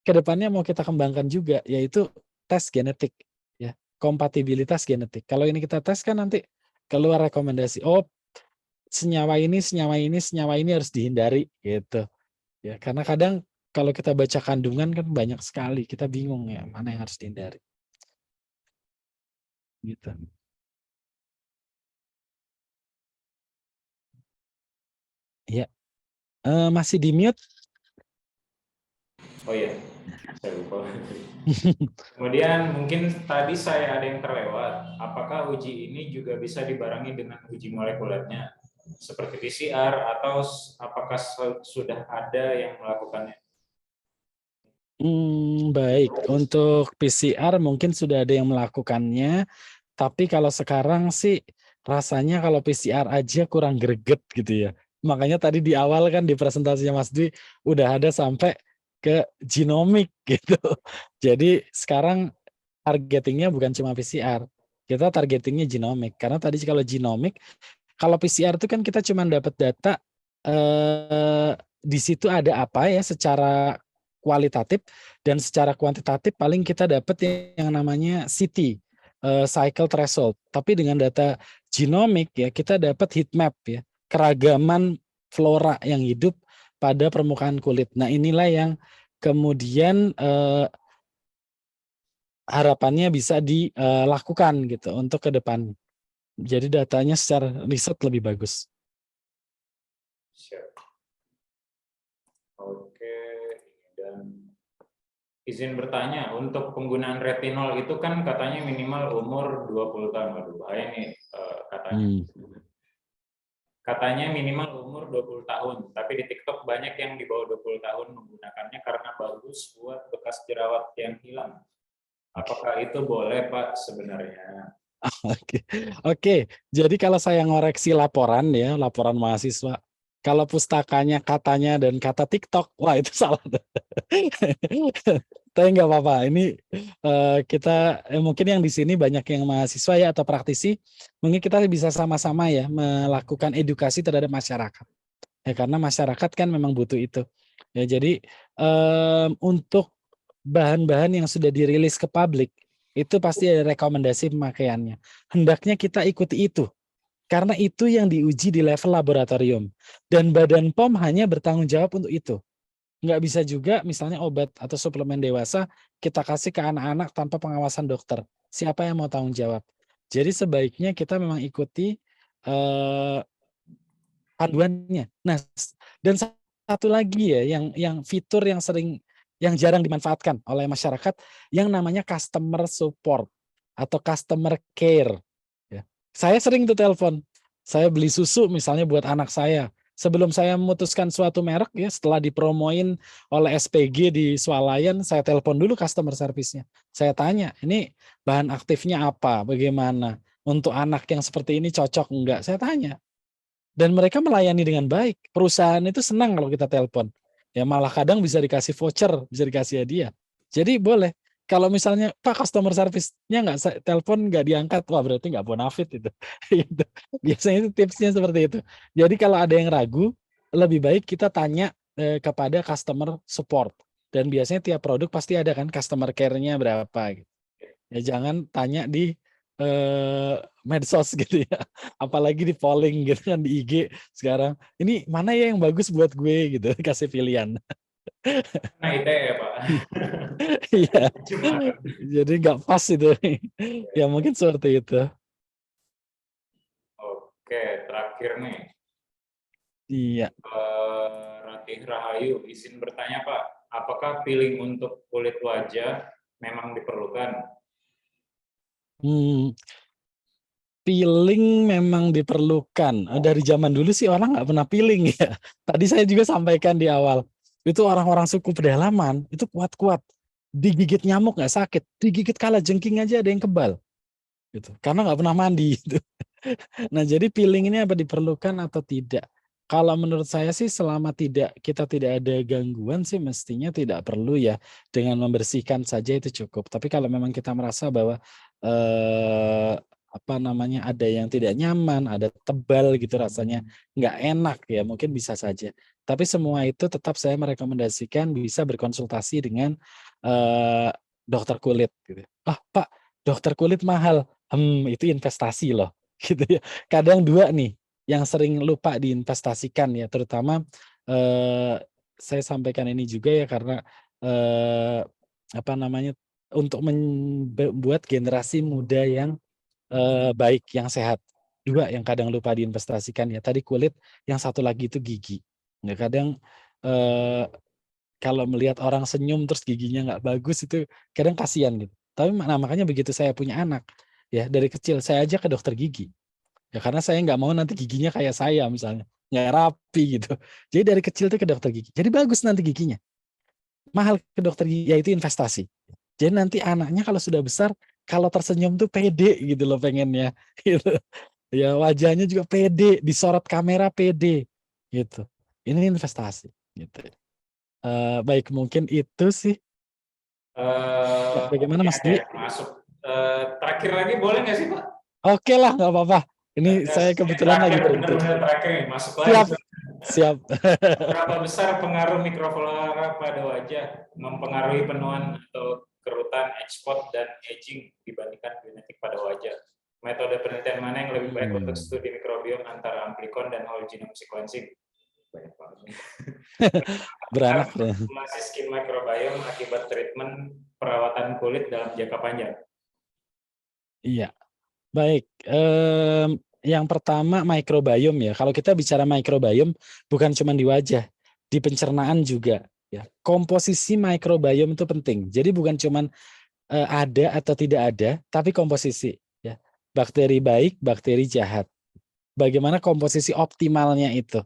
ke depannya mau kita kembangkan juga, yaitu tes genetik ya, kompatibilitas genetik. Kalau ini kita tes kan nanti keluar rekomendasi, oh senyawa ini senyawa ini senyawa ini harus dihindari gitu. Ya, karena kadang kalau kita baca kandungan kan banyak sekali, kita bingung ya mana yang harus dihindari, gitu. Iya, masih di-mute? Oh iya, saya lupa. Kemudian mungkin tadi saya ada yang terlewat. Apakah uji ini juga bisa dibarengi dengan uji molekulernya seperti PCR atau apakah sudah ada yang melakukannya? Baik, untuk PCR mungkin sudah ada yang melakukannya, tapi kalau sekarang sih rasanya kalau PCR aja kurang greget gitu ya. Makanya tadi di awal kan di presentasinya Mas Dwi udah ada sampai ke genomik gitu. Jadi sekarang targeting-nya bukan cuma PCR, kita targeting-nya genomik. Karena tadi kalau genomik, kalau PCR itu kan kita cuma dapat data, di situ ada apa ya secara kualitatif dan secara kuantitatif paling kita dapat yang namanya CT, cycle threshold. Tapi dengan data genomik ya kita dapat heat map ya, keragaman flora yang hidup pada permukaan kulit. Nah inilah yang kemudian, harapannya bisa dilakukan gitu untuk ke depan. Jadi datanya secara riset lebih bagus. Siap. Oke, dan izin bertanya, untuk penggunaan retinol itu kan katanya minimal umur 20 tahun. Waduh, bahaya nih katanya. Mmm, Katanya minimal umur 20 tahun, tapi di TikTok banyak yang di bawah 20 tahun menggunakannya karena bagus buat bekas jerawat yang hilang. Apakah itu boleh, Pak, sebenarnya? oke. Oke, jadi kalau saya ngoreksi laporan ya, laporan mahasiswa, kalau pustakanya katanya dan kata TikTok, wah itu salah tuh. Tapi nggak apa-apa, ini, kita mungkin yang di sini banyak yang mahasiswa ya atau praktisi, mungkin kita bisa sama-sama ya melakukan edukasi terhadap masyarakat. Ya karena masyarakat kan memang butuh itu. Ya jadi, untuk bahan-bahan yang sudah dirilis ke publik, itu pasti ada rekomendasi pemakaiannya. Hendaknya kita ikuti itu, karena itu yang diuji di level laboratorium, dan Badan POM hanya bertanggung jawab untuk itu. Nggak bisa juga misalnya obat atau suplemen dewasa kita kasih ke anak-anak tanpa pengawasan dokter. Siapa yang mau tanggung jawab? Jadi sebaiknya kita memang ikuti, eee panduannya. Nah, dan satu lagi ya yang fitur yang jarang dimanfaatkan oleh masyarakat yang namanya customer support atau customer care ya. Saya sering tuh telepon, saya beli susu misalnya buat anak saya, sebelum saya memutuskan suatu merek ya setelah dipromoin oleh SPG di swalayan, saya telepon dulu customer service-nya. Saya tanya, "Ini bahan aktifnya apa? Bagaimana? Untuk anak yang seperti ini cocok enggak?" Saya tanya. Dan mereka melayani dengan baik. Perusahaan itu senang kalau kita telepon. Ya malah kadang bisa dikasih voucher, bisa dikasih hadiah. Jadi boleh. Kalau misalnya, "Pak customer service-nya nggak telepon nggak diangkat," wah berarti nggak bonafit itu. Gitu. Biasanya itu tipsnya seperti itu. Jadi kalau ada yang ragu, lebih baik kita tanya, kepada customer support. Dan biasanya tiap produk pasti ada kan customer care-nya berapa gitu. Ya jangan tanya di, medsos gitu ya, apalagi di polling gitu kan di IG sekarang, "Ini mana ya yang bagus buat gue?" Gitu, kasih pilihan. Nah, ITE ya, Pak. Iya, Cuma jadi nggak pas itu. Ya mungkin seperti itu. oke, terakhir nih. Iya, Ratih Rahayu, izin bertanya, Pak. apakah peeling untuk kulit wajah memang diperlukan? Hmm, Peeling memang diperlukan. Dari zaman dulu sih orang nggak pernah peeling ya. Tadi saya juga sampaikan di awal. Itu orang-orang suku pedalaman itu kuat-kuat. Digigit nyamuk nggak sakit. Digigit kalajengking aja ada yang kebal. Gitu. Karena nggak pernah mandi. Gitu. Nah jadi peeling ini apa diperlukan atau tidak? Kalau menurut saya sih selama kita tidak ada gangguan sih mestinya tidak perlu ya. Dengan membersihkan saja itu cukup. Tapi kalau memang kita merasa bahwa eh, apa namanya ada yang tidak nyaman, ada tebal gitu rasanya nggak enak ya mungkin bisa saja. Tapi semua itu tetap saya merekomendasikan bisa berkonsultasi dengan eh, dokter kulit gitu. Ah Pak, dokter kulit mahal. Itu investasi loh gitu ya. Kadang dua nih yang sering lupa diinvestasikan ya terutama eh, saya sampaikan ini juga ya karena eh, apa namanya untuk membuat generasi muda yang baik, yang sehat. Dua yang kadang lupa diinvestasikan ya, tadi kulit, yang satu lagi itu gigi. Ya kadang, eee, kalau melihat orang senyum terus giginya nggak bagus itu kadang kasihan gitu. Tapi makanya begitu saya punya anak, ya dari kecil saya ajak ke dokter gigi. Ya karena saya nggak mau nanti giginya kayak saya misalnya, nggak rapi gitu. Jadi dari kecil tuh ke dokter gigi, jadi bagus nanti giginya. Mahal ke dokter gigi, ya itu investasi. Jadi nanti anaknya kalau sudah besar, kalau tersenyum tuh pede gitu loh pengennya, gitu. Ya wajahnya juga pede, disorot kamera pede, gitu. Ini investasi, gitu. Baik mungkin itu sih. Ya, bagaimana Oke, Mas oke, Dwi? masuk. Terakhir lagi boleh nggak sih, Pak? Oke lah, nggak apa-apa. Ini saya Ini kebetulan lagi terakhir, berhenti. benar-benar terakhir nih, masuk lagi. Siap, siap. Berapa besar pengaruh mikroflora pada wajah mempengaruhi penuaan atau kerutan, export, dan aging dibandingkan genetik pada wajah? Metode penelitian mana yang lebih baik untuk studi mikrobiom antara amplikon dan whole genome sequencing? Banyak banget. Beranak. Manipulasi skin microbiome akibat treatment perawatan kulit dalam jangka panjang. Iya. Baik, yang pertama microbiome ya. Kalau kita bicara microbiome bukan cuma di wajah, di pencernaan juga ya. Komposisi microbiome itu penting. Jadi bukan cuman, ada atau tidak ada, tapi komposisi ya. Bakteri baik, bakteri jahat. Bagaimana komposisi optimalnya itu,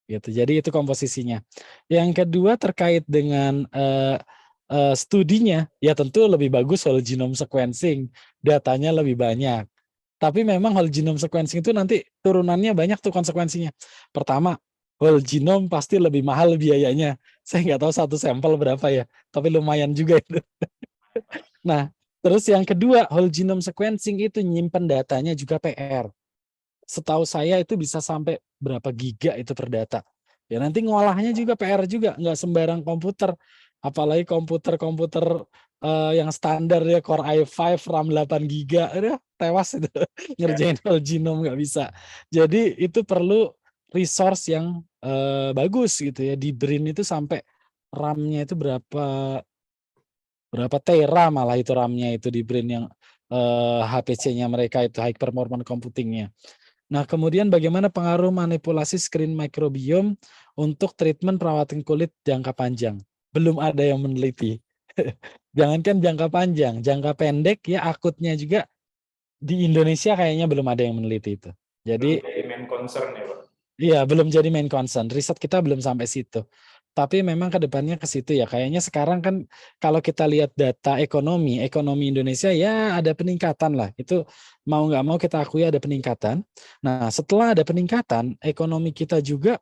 gitu. Jadi itu komposisinya. Yang kedua terkait dengan, studinya, ya tentu lebih bagus whole genome sequencing, datanya lebih banyak. Tapi memang whole genome sequencing itu nanti turunannya banyak tuh konsekuensinya. Pertama, whole genome pasti lebih mahal biayanya. Saya nggak tahu satu sampel berapa ya, tapi lumayan juga itu. Nah, terus yang kedua, whole genome sequencing itu nyimpen datanya juga PR. Setahu saya itu bisa sampai berapa giga itu per data. Ya nanti ngolahnya juga PR juga, nggak sembarang komputer. Apalagi komputer-komputer yang standar ya Core i5 RAM 8 giga, udah tewas itu Ya. ngerjain whole genome nggak bisa. Jadi itu perlu resource yang bagus gitu ya. Di Brin itu sampai RAM-nya itu berapa tera malah itu RAM-nya itu di Brin yang HPC-nya mereka itu high performance computing-nya. Nah, kemudian bagaimana pengaruh manipulasi screen microbiome untuk treatment perawatan kulit jangka panjang? Belum ada yang meneliti. Jangankan jangka panjang, jangka pendek ya akutnya juga di Indonesia kayaknya belum ada yang meneliti itu. Belum Jadi jadi main concern ya, Pak. iya belum jadi main concern, riset kita belum sampai situ. Tapi memang ke depannya ke situ ya. Kayaknya sekarang kan kalau kita lihat data ekonomi, ekonomi Indonesia ya ada peningkatan lah. Itu mau nggak mau kita akui ada peningkatan. Nah, setelah ada peningkatan, ekonomi kita juga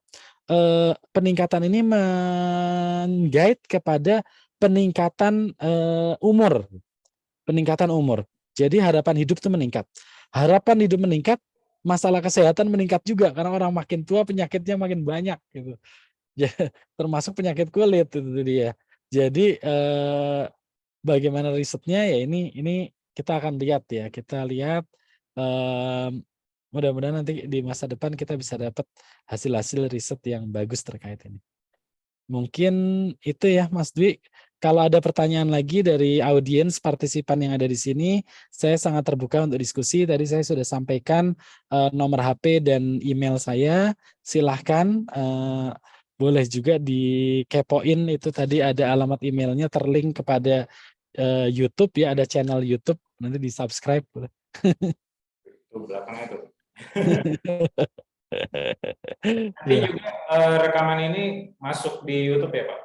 peningkatan ini menggait kepada peningkatan umur, peningkatan umur. Jadi harapan hidup itu meningkat. Harapan hidup meningkat, masalah kesehatan meningkat juga karena orang makin tua penyakitnya makin banyak gitu. Ya, termasuk penyakit kulit itu dia. Jadi, bagaimana risetnya ya ini kita akan lihat ya, kita lihat, mmm, mudah-mudahan nanti di masa depan kita bisa dapat hasil-hasil riset yang bagus terkait ini. Mungkin itu ya Mas Dwi, kalau ada pertanyaan lagi dari audiens partisipan yang ada di sini, saya sangat terbuka untuk diskusi. Tadi saya sudah sampaikan, nomor HP dan email saya, silahkan, boleh juga dikepoin, itu tadi ada alamat emailnya terlink kepada YouTube ya, ada channel YouTube, nanti di subscribe. Itu belakangnya tuh. Nanti Ya. juga rekaman ini masuk di YouTube ya Pak?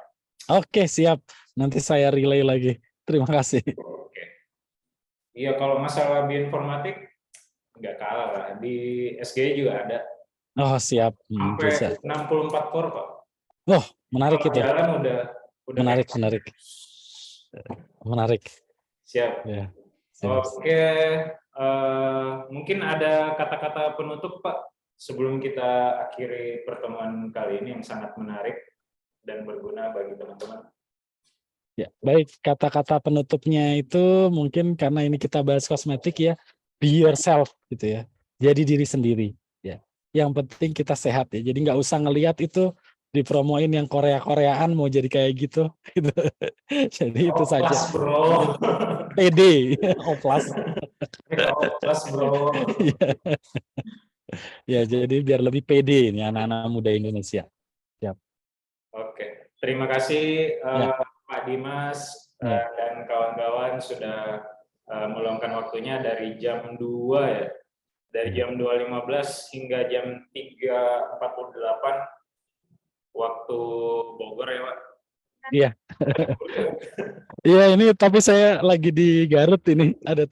Oke, siap. Nanti saya relay lagi. Terima kasih. Oke. Iya kalau masalah bioinformatik nggak kalah lah. Di SGI juga ada. Oh, siap. Bisa. Sampai 64 core Pak. Oh, menarik Kalau itu. jalan udah Menarik, kayak menarik. Menarik. siap. Ya, siap. Oke, mungkin ada kata-kata penutup Pak sebelum kita akhiri pertemuan kali ini yang sangat menarik dan berguna bagi teman-teman. Ya, baik, kata-kata penutupnya itu mungkin karena ini kita bahas kosmetik ya, be yourself gitu ya. Jadi diri sendiri ya. Yang penting kita sehat ya. Jadi nggak usah ngelihat itu dipromoin yang Korea-Koreaan mau jadi kayak gitu. Gitu. Jadi itu saja. Oplas bro. PD, oplas. Oplas bro. Ya, ya, jadi biar lebih pede ini anak-anak muda Indonesia. Siap. Oke, terima kasih Ya, Pak Dimas ya. dan kawan-kawan sudah meluangkan waktunya dari jam 2 ya. Dari Ya. jam 2.15 hingga jam 3.48 waktu Bogor ya, Pak. Iya. Iya, ini tapi saya lagi di Garut ini ada